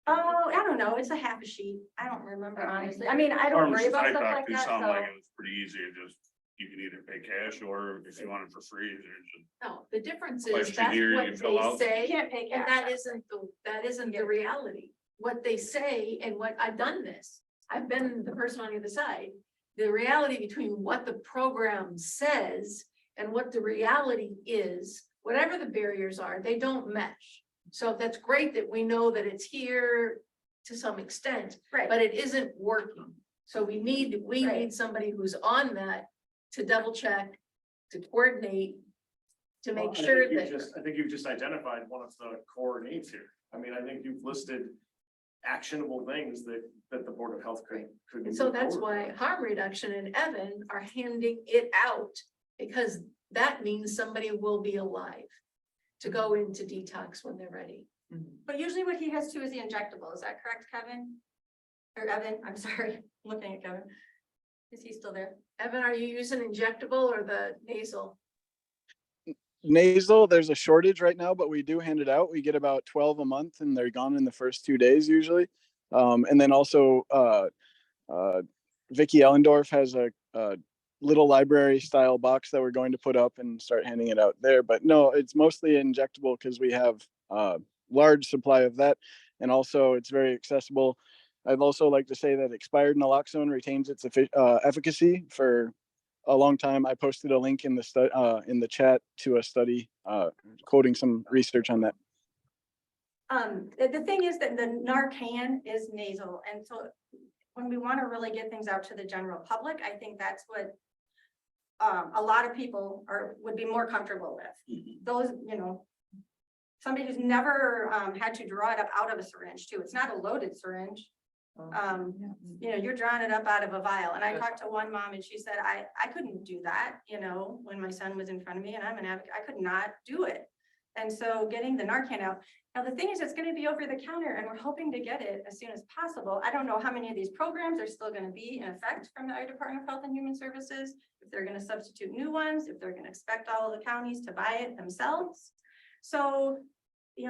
Oh, I don't know. It's a half a sheet. I don't remember honestly. I mean, I don't worry Pharmacists about I stuff talked like to that, sound so. like it was pretty easy. It just, you can either pay cash or if you want it for free, there's No, the difference is that's questionnaire you what fill out. they say, You can't pay and cash. that isn't the reality. What they say and what I've done this, I've been the person on the other side. The reality between what the program says and what the reality is, whatever the barriers are, they don't mesh. So that's great that we know that it's here to some extent, Right. but it isn't working. So we need somebody who's on that to double check, to coordinate, to make sure that. I think you've just identified one of the core needs here. I mean, I think you've listed actionable things that the Board of Health could. And so move that's forward why with. harm reduction and Evan are handing it out, because that means somebody will be alive to go into detox when they're ready. But usually what he has too is the injectable. Is that correct, Kevin? Or Evan, I'm sorry, I'm looking at Kevin. Is he still there? Evan, are you using injectable or the nasal? Nasal, there's a shortage right now, but we do hand it out. We get about 12 a month and they're gone in the first 2 days usually. And then also Vicky Ellendorf has a little library style box that we're going to put up and start handing it out there. But no, it's mostly injectable because we have large supply of that. And also it's very accessible. I'd also like to say that expired naloxone retains its efficacy for a long time. I posted a link in the chat to a study quoting some research on that. The thing is that the Narcan is nasal, and so when we want to really get things out to the general public, I think that's what a lot of people would be more comfortable with. Those, somebody who's never had to draw it up out of a syringe too. It's not a loaded syringe. You're drawing it up out of a vial. And I talked to one mom and she said, I couldn't do that, when my son was in front of me and I'm an advocate, I could not do it. And so getting the Narcan out. Now, the thing is, it's going to be over the counter and we're hoping to get it as soon as possible. I don't know how many of these programs are still going to be in effect from the Iowa Department of Health and Human Services, if they're going to substitute new ones, if they're going to expect all of the counties to buy it themselves. So,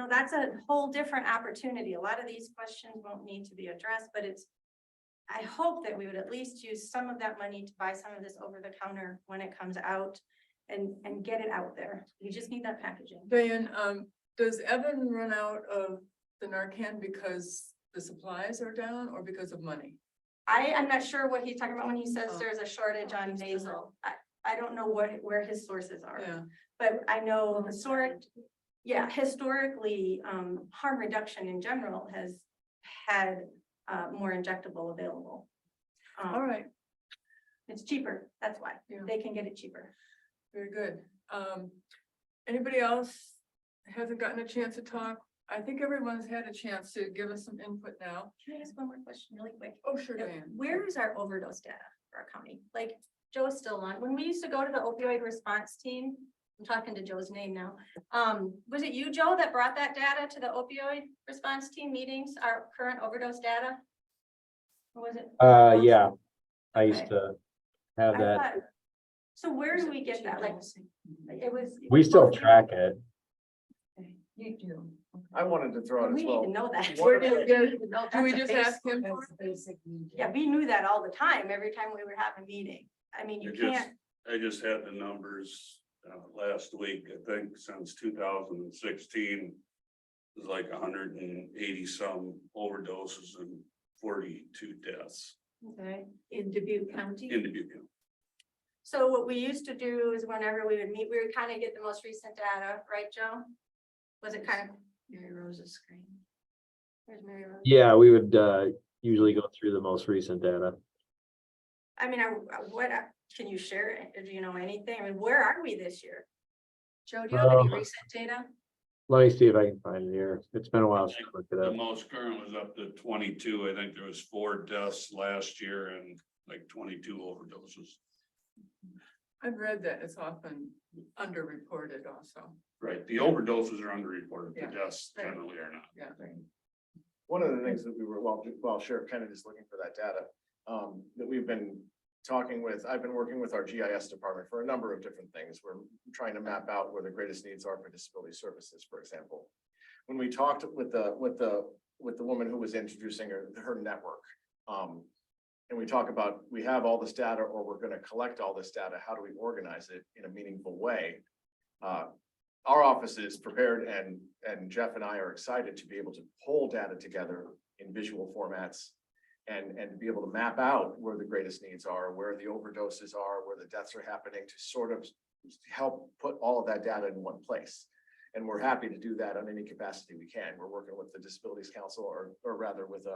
that's a whole different opportunity. A lot of these questions won't need to be addressed, but I hope that we would at least use some of that money to buy some of this over the counter when it comes out and get it out there. We just need that packaging. Diane, does Evan run out of the Narcan because the supplies are down or because of money? I'm not sure what he's talking about when he says there's a shortage on nasal. I don't know where his sources are. Yeah. But I know historically, harm reduction in general has had more injectable available. All right. It's cheaper. That's why they can get it cheaper. Very good. Anybody else hasn't gotten a chance to talk? I think everyone's had a chance to give us some input now. Can I ask one more question really quick? Oh, sure, Diane. Where is our overdose data for our county? Like Joe's still on. When we used to go to the opioid response team, I'm talking to Joe's name now. Was it you, Joe, that brought that data to the opioid response team meetings, our current overdose data? Or was it? Yeah, I used to have that. So where do we get that? Like, it was. We still track it. You do. I wanted to throw out We as need well. to know that. Where do Do we just ask him? Yeah, we knew that all the time, every time we would have a meeting. I mean, you can't. I just had the numbers last week. I think since 2016, it was like 180 some overdoses and 42 deaths Okay. In Dubuque County? in Dubuque. So what we used to do is whenever we would meet, we would kind of get the most recent data, right, Joe? Was it kind of? Mary Rose's screen. There's Mary Rose. Yeah, we would usually go through the most recent data. I mean, can you share, do you know anything? I mean, where are we this year? Joe, do you have any recent data? Let me see if I can find it here. It's been a while since I looked it The up. most current was up to 22. I think there was 4 deaths last year and like 22 overdoses. I've read that it's often underreported also. Right, the overdoses are underreported, the Yeah. deaths generally are not. Yeah. One of the things that we were, while Sheriff Kennedy's looking for that data, that we've been talking with, I've been working with our GIS department for a number of different things. We're trying to map out where the greatest needs are for disability services, for example. When we talked with the woman who was introducing her network, and we talk about, we have all this data, or we're gonna collect all this data, how do we organize it in a meaningful way? Our office is prepared, and Jeff and I are excited to be able to pull data together in visual formats and be able to map out where the greatest needs are, where the overdoses are, where the deaths are happening, to sort of help put all of that data in one place. And we're happy to do that on any capacity we can. We're working with the Disabilities Council, or rather with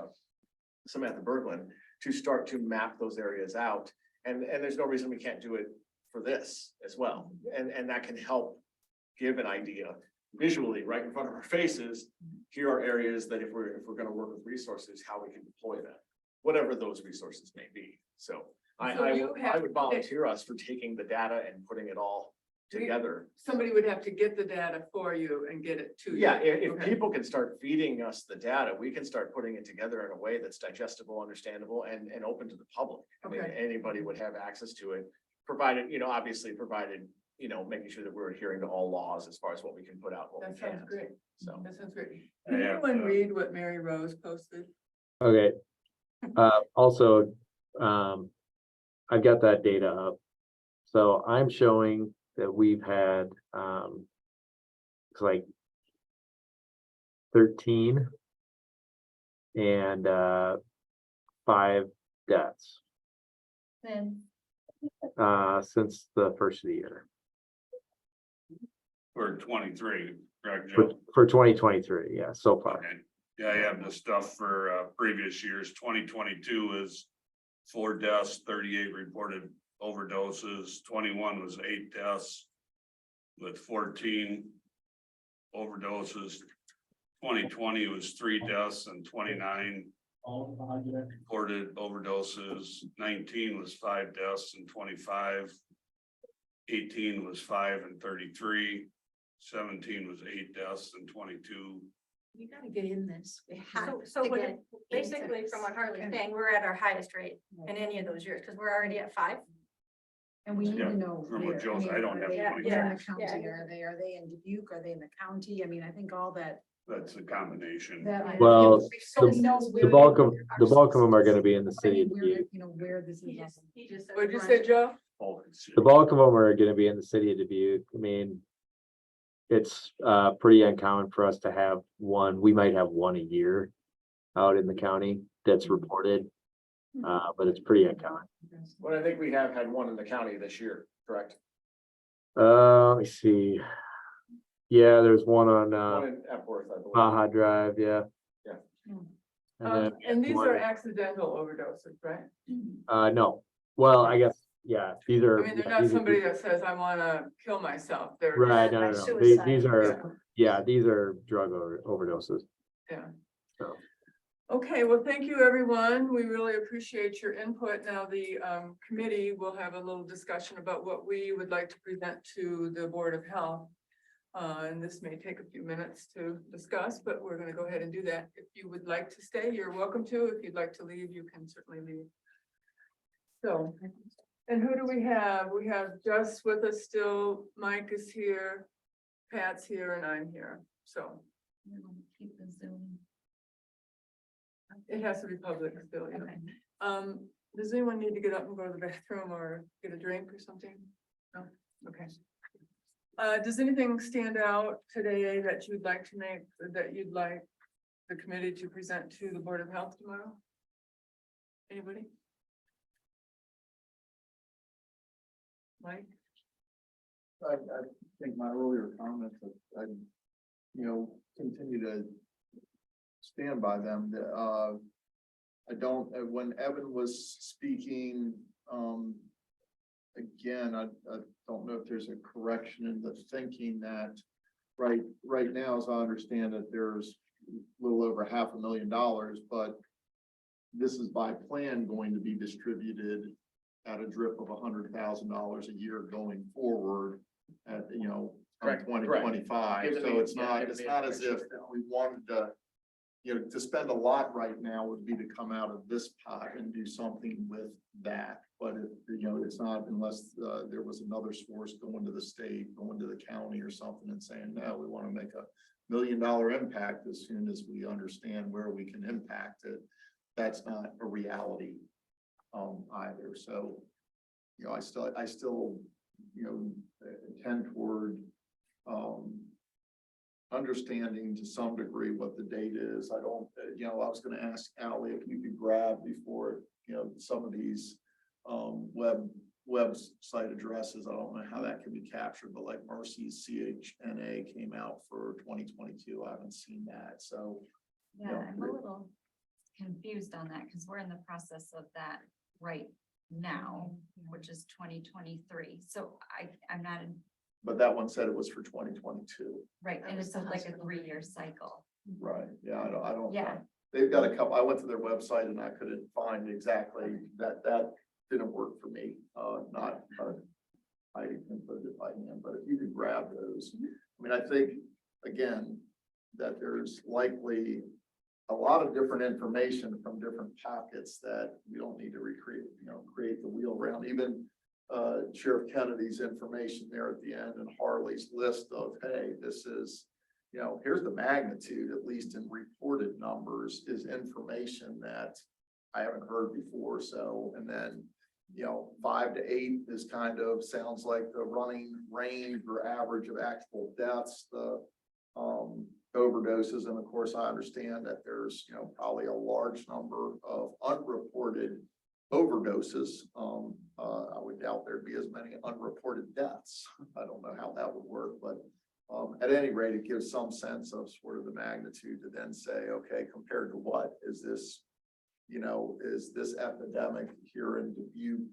Samantha Berglund, to start to map those areas out. And there's no reason we can't do it for this as well. And that can help give an idea visually right in front of our faces. Here are areas that if we're going to work with resources, how we can deploy them, whatever those resources may be. So I would volunteer us for taking the data and putting it all together. Somebody would have to get the data for you and get it to you. Yeah, if Okay. people can start feeding us the data, we can start putting it together in a way that's digestible, understandable, and open to the public. I mean, Okay. anybody would have access to it, provided, obviously provided, making sure that we're adhering to all laws as far as what we can put out, what we That sounds can't. great. So. That sounds great. Can Yeah, anyone read what Mary Rose posted? Okay. Also, I've got that data up. So I'm showing that we've had, it's like 13 and 5 deaths since the first of the year For 23, correct, for, Joe? for 2023. Yeah, so far. Okay. Yeah, I have the stuff for previous years. 2022 is 4 deaths, 38 reported overdoses. 21 was 8 deaths with 14 overdoses. 2020 was 3 deaths and 29 reported overdoses. 19 was 5 deaths and 25. 18 was 5 and 33. 17 was 8 deaths and 22. You gotta get in this. We have So to what get it- basically from what Harley's saying, we're at our highest rate in any of those years, because we're already at 5. And we need Yeah, to know. from what where. Joe's- mean, I don't are have they- 22. Where in Yeah, the county yeah. are they in Dubuque? Are they in the county? I mean, I think all that. That's a combination. that- Well, So he knows the where bulk of our the bulk of them are sources- going to be in the I city of mean, Dubuque. where this is. He just said. What'd you say, Joe? The bulk of them are going to be in the city of Dubuque. I mean, it's pretty uncommon for us to have one. We might have one a year out in the county that's reported, but it's pretty uncommon. Well, I think we have had one in the county this year, correct? Let me see. Yeah, there's one on One in Epworth, I believe. Baja Drive. Yeah. Yeah. And these one- are accidental overdoses, right? no. Well, I guess, yeah, these are. I mean, they're yeah, not these are- somebody that says, I wanna kill myself. They're. Right, no, by no, no. suicide, These yeah. are, yeah, these are drug overdoses. Yeah. So. Okay, well, thank you, everyone. We really appreciate your input. Now, the committee will have a little discussion about what we would like to present to the Board of Health. And this may take a few minutes to discuss, but we're gonna go ahead and do that. If you would like to stay, you're welcome to. If you'd like to leave, you can certainly leave. So, and who do we have? We have Just with us still. Mike is here, Pat's here, and I'm here. So Keep the Zoom. it has to be public still. Yeah. Does anyone need to get up and go to the bathroom or get a drink or something? No? Okay. Does anything stand out today that you'd like to make, that you'd like the committee to present to the Board of Health tomorrow? Anybody? Mike? I think my earlier comments, I, continue to stand by them. I don't, when Evan was speaking, again, I don't know if there's a correction in the thinking that right now, as I understand it, there's a little over $500,000, but this is by plan going to be distributed at a drip of $100,000 a year going forward at, you know, Correct, 2025. correct. So it's not as if we wanted to, you know, to spend a lot right now would be to come out of this pot and do something with that. But it, you know, it's not unless there was another source going to the state, going to the county or something and saying, no, we want to make $1 million impact as soon as we understand where we can impact it. That's not a reality either. So, you know, I still, you know, tend toward understanding to some degree what the date is. I don't, you know, I was going to ask Ally if you could grab before, you know, some of these website addresses. I don't know how that can be captured, but like Mercy's CHNA came out for 2022. I haven't seen that. So Yeah, you know, I'm a little confused on that because we're in the process of that right now, which is 2023. So I'm not in, but that one said it was for 2022. right, and it's like a 3-year cycle. Right, yeah, I don't. Yeah. They've got a couple, I went to their website and I couldn't find exactly that didn't work for me. I can put it by hand, but if you could grab those. I mean, I think, again, that there's likely a lot of different information from different pockets that we don't need to recreate, you know, create the wheel around. Even Sheriff Kennedy's information there at the end and Harley's list of, hey, this is, you know, here's the magnitude, at least in reported numbers, is information that I haven't heard before. So, and then, you know, 5 to 8 is kind of sounds like the running range or average of actual deaths, the overdoses. And of course, I understand that there's, you know, probably a large number of unreported overdoses. I would doubt there'd be as many unreported deaths. I don't know how that would work, but at any rate, it gives some sense of sort of the magnitude to then say, okay, compared to what is this, you know, is this epidemic here in Dubuque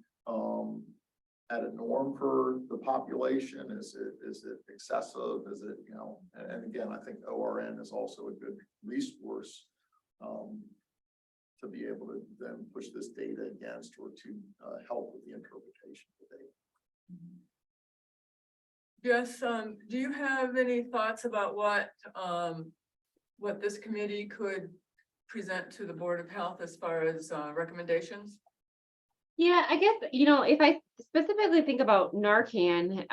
at a norm for the population? Is it excessive? Is it, you know, and again, I think ORN is also a good resource to be able to then push this data against or to help with the interpretation of the data. Yes, do you have any thoughts about what this committee could present to the Board of Health as far as recommendations? Yeah, I guess, you know, if I specifically think about Narcan,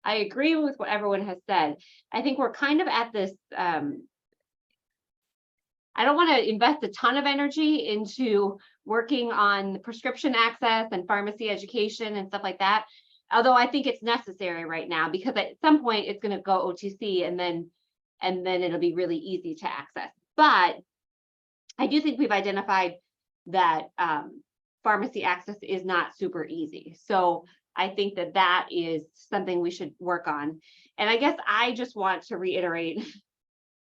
I agree with what everyone has said. I think we're kind of at this, I don't want to invest a ton of energy into working on prescription access and pharmacy education and stuff like that. Although I think it's necessary right now because at some point it's going to go OTC and then it'll be really easy to access. But I do think we've identified that pharmacy access is not super easy. So I think that is something we should work on. And I guess I just want to reiterate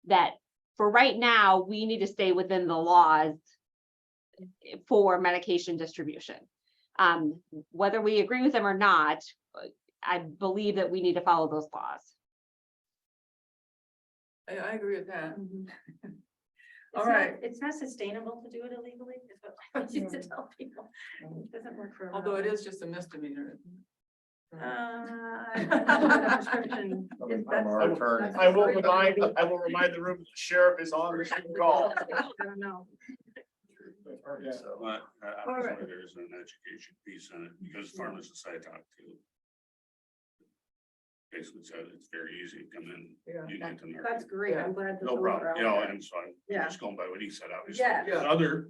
that for right now, we need to stay within the laws for medication distribution. Whether we agree with them or not, I believe that we need to follow those laws. I agree with that. It's All right. It's not sustainable to do it illegally, is what I always used to tell people. It doesn't work for. Although it is just a misdemeanor. Prescription. I will remind the room that the sheriff is on the call. I don't know. So obviously there's an education piece in it because pharmacists I talked to basically said it's very easy to come in. You get to That's great. I'm glad. no problem, you know, and so I'm just going by what he said, obviously. There's other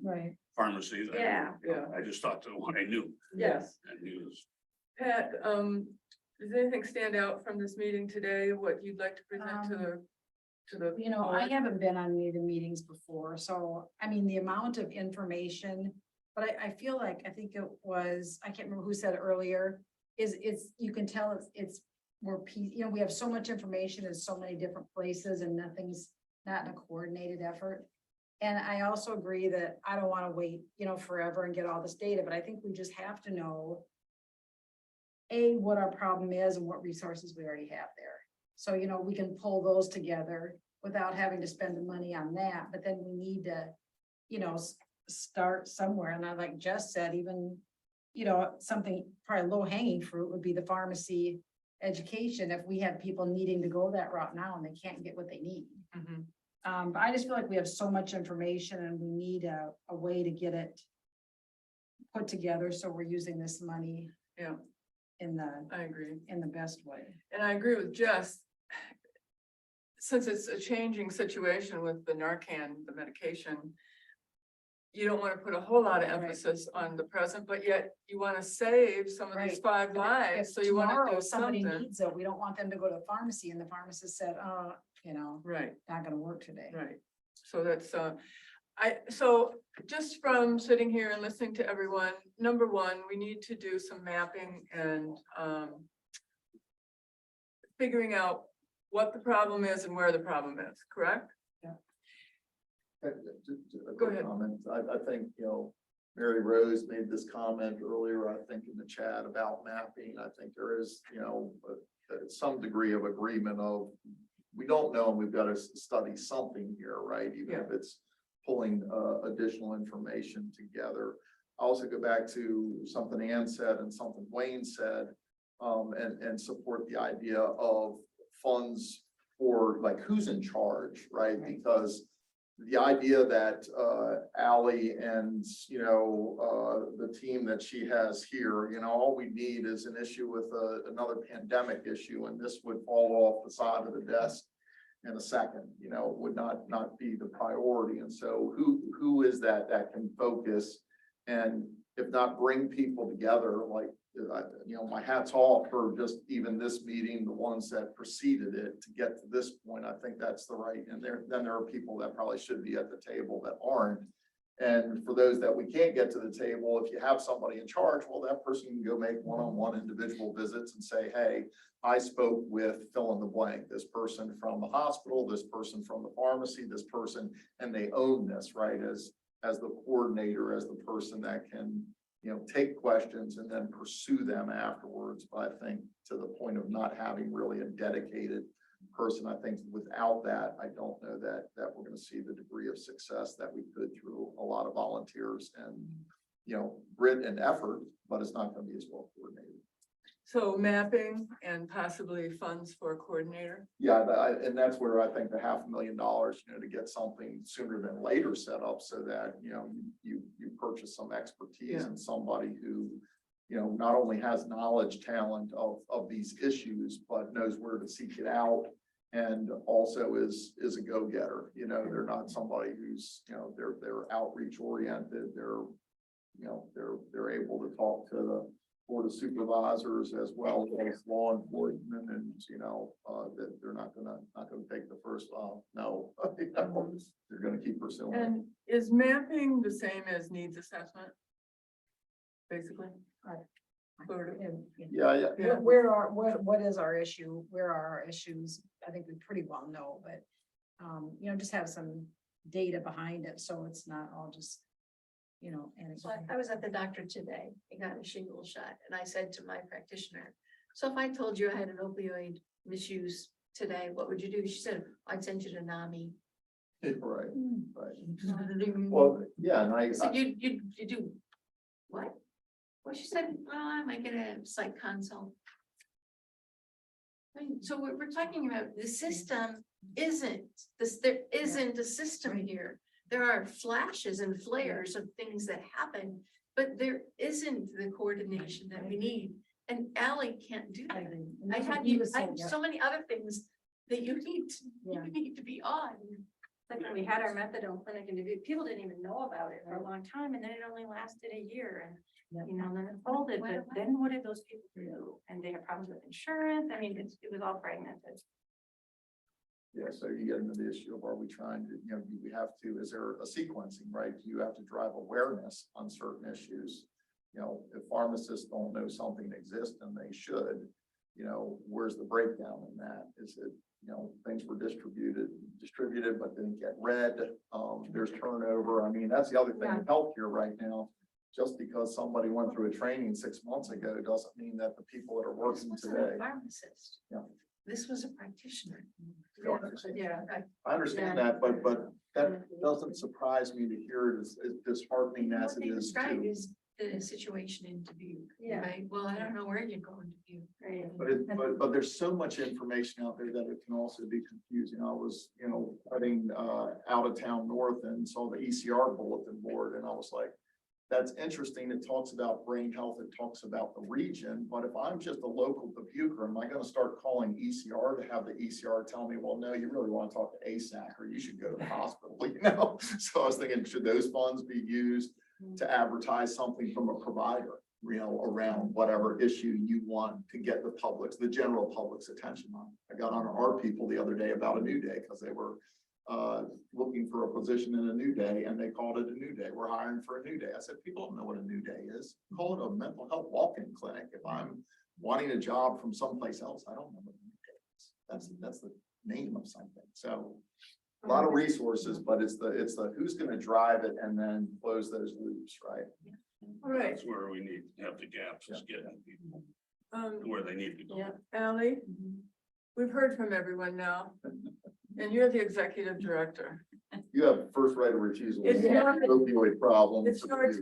pharmacies. I just thought to the one I knew. Yes. And he was. Pat, does anything stand out from this meeting today? What you'd like to present to the You know, I haven't been on any of the meetings before, so I mean, the amount of information, but I feel like, I think it was, I can't remember who said it earlier, it's, you can tell it's more, you know, we have so much information in so many different places and nothing's not in a coordinated effort. And I also agree that I don't want to wait, forever and get all this data, but I think we just have to know what our problem is and what resources we already have there. So, we can pull those together without having to spend the money on that, but then we need to, start somewhere. And I, like Jess said, even, something probably low hanging fruit would be the pharmacy education. If we have people needing to go that route now and they can't get what they need. But I just feel like we have so much information and we need a way to get it put together. So we're using this money. Yeah. I agree. In the best way. And I agree with Jess. Since it's a changing situation with the Narcan, the medication, you don't want to put a whole lot of emphasis on the present, but yet you want to save some of these 5 lives. So you want to do somebody something. needs it. We don't want them to go to the pharmacy and the pharmacist said, Right. not gonna work today. Right. So that's, so just from sitting here and listening to everyone, number one, we need to do some mapping and figuring out what the problem is and where the problem is, correct? Go ahead. I think, Mary Rose made this comment earlier, I think in the chat about mapping. I think there is, some degree of agreement of, we don't know, and we've got to study something here, right? Even if it's pulling additional information together. I also go back to something Ann said and something Wayne said, and support the idea of funds for like who's in charge, right? Because the idea that Ally and the team that she has here, all we need is an issue with another pandemic issue, and this would fall off the side of the desk in a second. Would not be the priority. And so who is that can focus and if not bring people together, like my hat's off for just even this meeting, the ones that preceded it to get to this point. I think that's the right, and then there are people that probably should be at the table that aren't. And for those that we can't get to the table, if you have somebody in charge, well, that person can go make one-on-one individual visits and say, hey, I spoke with fill in the blank, this person from the hospital, this person from the pharmacy, this person, and they own this, right? As the coordinator, as the person that can take questions and then pursue them afterwards. But I think to the point of not having really a dedicated person, I think without that, I don't know that we're going to see the degree of success that we could through a lot of volunteers and, grit and effort, but it's not going to be as well coordinated. So mapping and possibly funds for a coordinator. Yeah, and that's where I think the $500,000, to get something sooner than later set up so that, you purchase some expertise and somebody who, not only has knowledge, talent of these issues, but knows where to seek it out and also is a go-getter. They're not somebody who's, they're outreach oriented. They're able to talk to the Board of Supervisors as well as law enforcement, and that they're not gonna take the first no. They're gonna keep pursuing. And is mapping the same as needs assessment? Basically. Yeah. What is our issue? Where are our issues? I think we pretty well know, but just have some data behind it, so it's not all just So I was at the doctor today. I got a shingle shot and I said to my practitioner, so if I told you I had an opioid misuse today, what would you do? She said, I'd send you to NAMI. Right. Well, yeah, and I said, you do what? Well, she said, well, I might get a psych consult. So what we're talking about, the system isn't this, there isn't a system here. There are flashes and flares of things that happen, but there isn't the coordination that we need. And Ally can't do that. I have so many other things that you need to be on. Like when we had our methadone clinic in Dubuque, people didn't even know about it for a long time, and then it only lasted a year, and then it folded. But then what did those people do? And they had problems with insurance. I mean, it was all fragmented. Yeah, so you get into the issue of, are we trying to, do we have to, is there a sequencing, right? Do you have to drive awareness on certain issues? If pharmacists don't know something exists, and they should, you know, where's the breakdown in that? Is it, you know, things were distributed, but didn't get read? There's turnover. I mean, that's the other thing with healthcare right now. Just because somebody went through a training 6 months ago doesn't mean that the people that are working today. Pharmacist. Yeah. This was a practitioner. Yeah. I understand that, but that doesn't surprise me to hear it as disheartening as What it they is described too. is the situation in Dubuque. Yeah. Right? Well, I don't know where you're going to Dubuque. Right. But there's so much information out there that it can also be confusing. I was, you know, heading out of town north and saw the ECR bulletin board, and I was like, that's interesting. It talks about brain health. It talks about the region. But if I'm just a local Dubuquer, am I going to start calling ECR to have the ECR tell me, well, no, you really want to talk to ASAC or you should go to the hospital, you know? So I was thinking, should those funds be used to advertise something from a provider, you know, around whatever issue you want to get the general public's attention on? I got on our people the other day about a new day because they were looking for a position in a new day, and they called it a new day. We're hiring for a new day. I said, people don't know what a new day is. Call it a mental health walk-in clinic. If I'm wanting a job from someplace else, I don't know what a new day is. That's the name of something. So a lot of resources, but it's the who's going to drive it and then close those loops, right? All right. That's where we need to have the gaps, is getting people where they need to go. Yeah, Ally, we've heard from everyone now, and you're the executive director. You have first right of refusal. It's on your- opioid problem. It's your turn.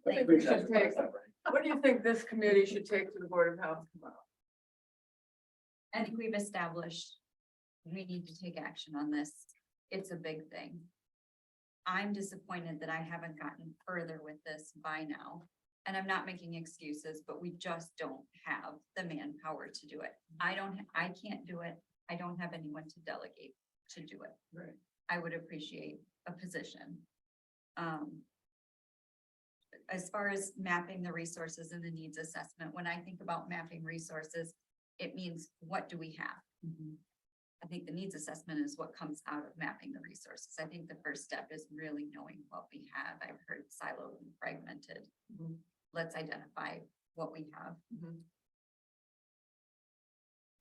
What do you think this committee should take to the Board of Health tomorrow? I think we've established we need to take action on this. It's a big thing. I'm disappointed that I haven't gotten further with this by now. And I'm not making excuses, but we just don't have the manpower to do it. I can't do it. I don't have anyone to delegate to do it. Right. I would appreciate a position. As far as mapping the resources and the needs assessment, when I think about mapping resources, it means, what do we have? I think the needs assessment is what comes out of mapping the resources. I think the first step is really knowing what we have. I've heard siloed and fragmented. Let's identify what we have.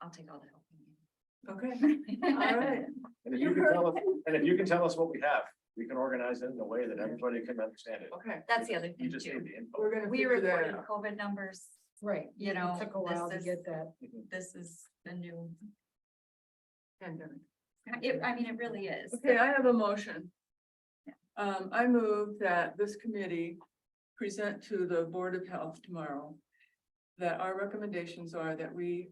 I'll take all the help. Okay. All right. And if you can tell us what we have, we can organize it in a way that everybody can understand it. Okay. That's the other You thing just too. need the info. We're gonna We figure that reported out. COVID numbers, Right. you know, It took a while to this is, get that. this is the new, Pandemic. I mean, it really is. Okay, I have a motion. I move that this committee present to the Board of Health tomorrow that our recommendations are that we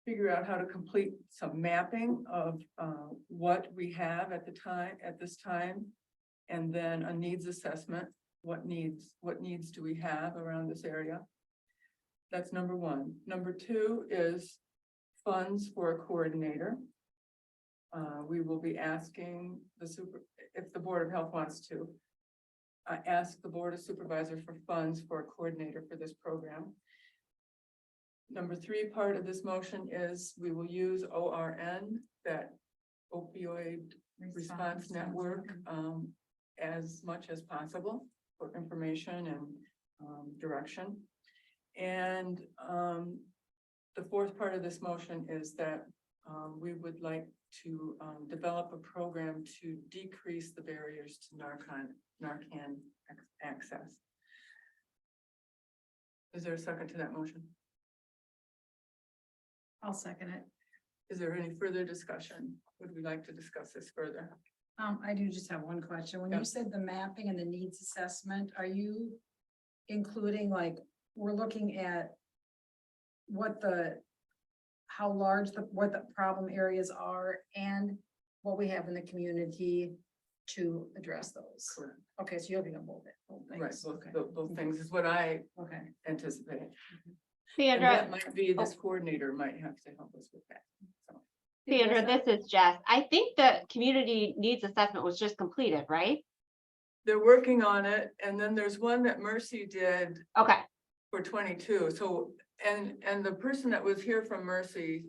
figure out how to complete some mapping of what we have at this time, and then a needs assessment. What needs do we have around this area? That's number one. Number two is funds for a coordinator. We will be asking if the Board of Health wants to ask the Board of Supervisors for funds for a coordinator for this program. Number three part of this motion is we will use ORN, that opioid response network, as much as possible for information and direction. And the fourth part of this motion is that we would like to develop a program to decrease the barriers to Narcan access. Is there a second to that motion? I'll second it. Is there any further discussion? Would we like to discuss this further? I do just have one question. When Yeah. you said the mapping and the needs assessment, are you including, like, we're looking at how large what the problem areas are and what we have in the community to address those? Correct. Okay, so you're looking at both Right, things. both things is what I Okay. anticipate. And Sandra, that might be, this coordinator might have to help us with that. So, Sandra, this is Jess. I think the community needs assessment was just completed, right? they're working on it, and then there's one that Mercy did Okay, for 22. So, and the person that was here from Mercy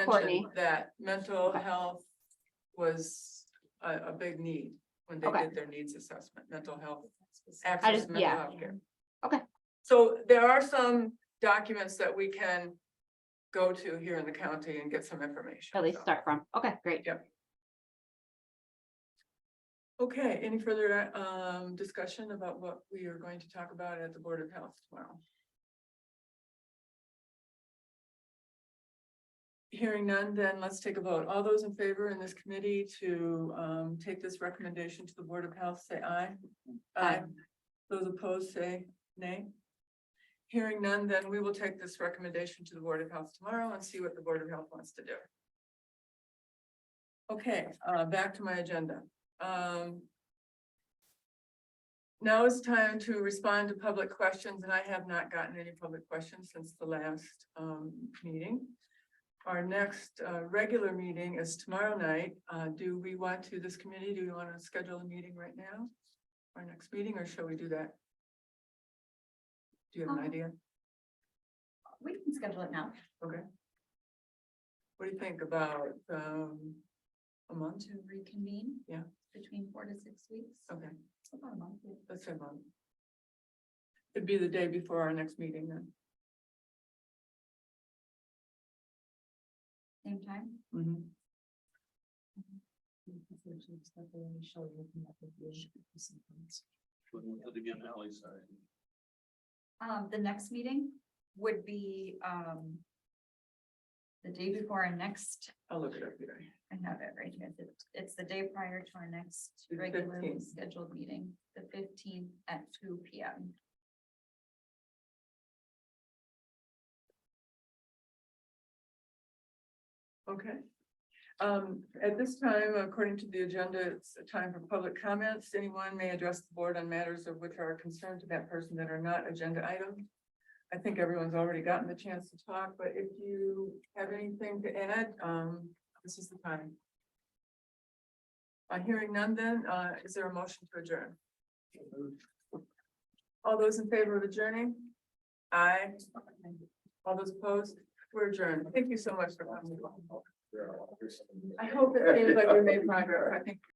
Courtney. mentioned that mental health was a big need when they Okay. did their needs assessment, mental health, I access just, to mental yeah. health care. Okay. So there are some documents that we can go to here in the county and get some information. At least so. start from. Okay, great. Yep. Okay, any further discussion about what we are going to talk about at the Board of Health tomorrow? Hearing none, then let's take a vote. All those in favor in this committee to take this recommendation to the Board of Health, say aye. Aye. Those opposed, say nay. Hearing none, then we will take this recommendation to the Board of Health tomorrow and see what the Board of Health wants to do. Okay, back to my agenda. Now it's time to respond to public questions, and I have not gotten any public questions since the last meeting. Our next regular meeting is tomorrow night. Do we want to, this committee, do we want to schedule a meeting right now? Our next meeting, or shall we do that? Do you have an idea? We can schedule it now. Okay. What do you think about a month? To reconvene. Yeah. Between 4 to 6 weeks. Okay, About a month. Yeah. let's say a month. It'd be the day before our next meeting then. Same time. Mhm. It again, Ally, sorry. The next meeting would be, the day before our next, I'll look it up here. I have it right here. It's the day prior to our next The regularly 15th. scheduled meeting, the 15th at 2 p.m. Okay. At this time, according to the agenda, it's a time for public comments. Anyone may address the board on matters of which are concerned to that person that are not agenda items. I think everyone's already gotten the chance to talk, but if you have anything to add, this is the time. Hearing none then, is there a motion to adjourn? All those in favor of adjourning? Aye. All those opposed? We're adjourned. Thank you so much for coming. I hope it seems like we made progress. I think.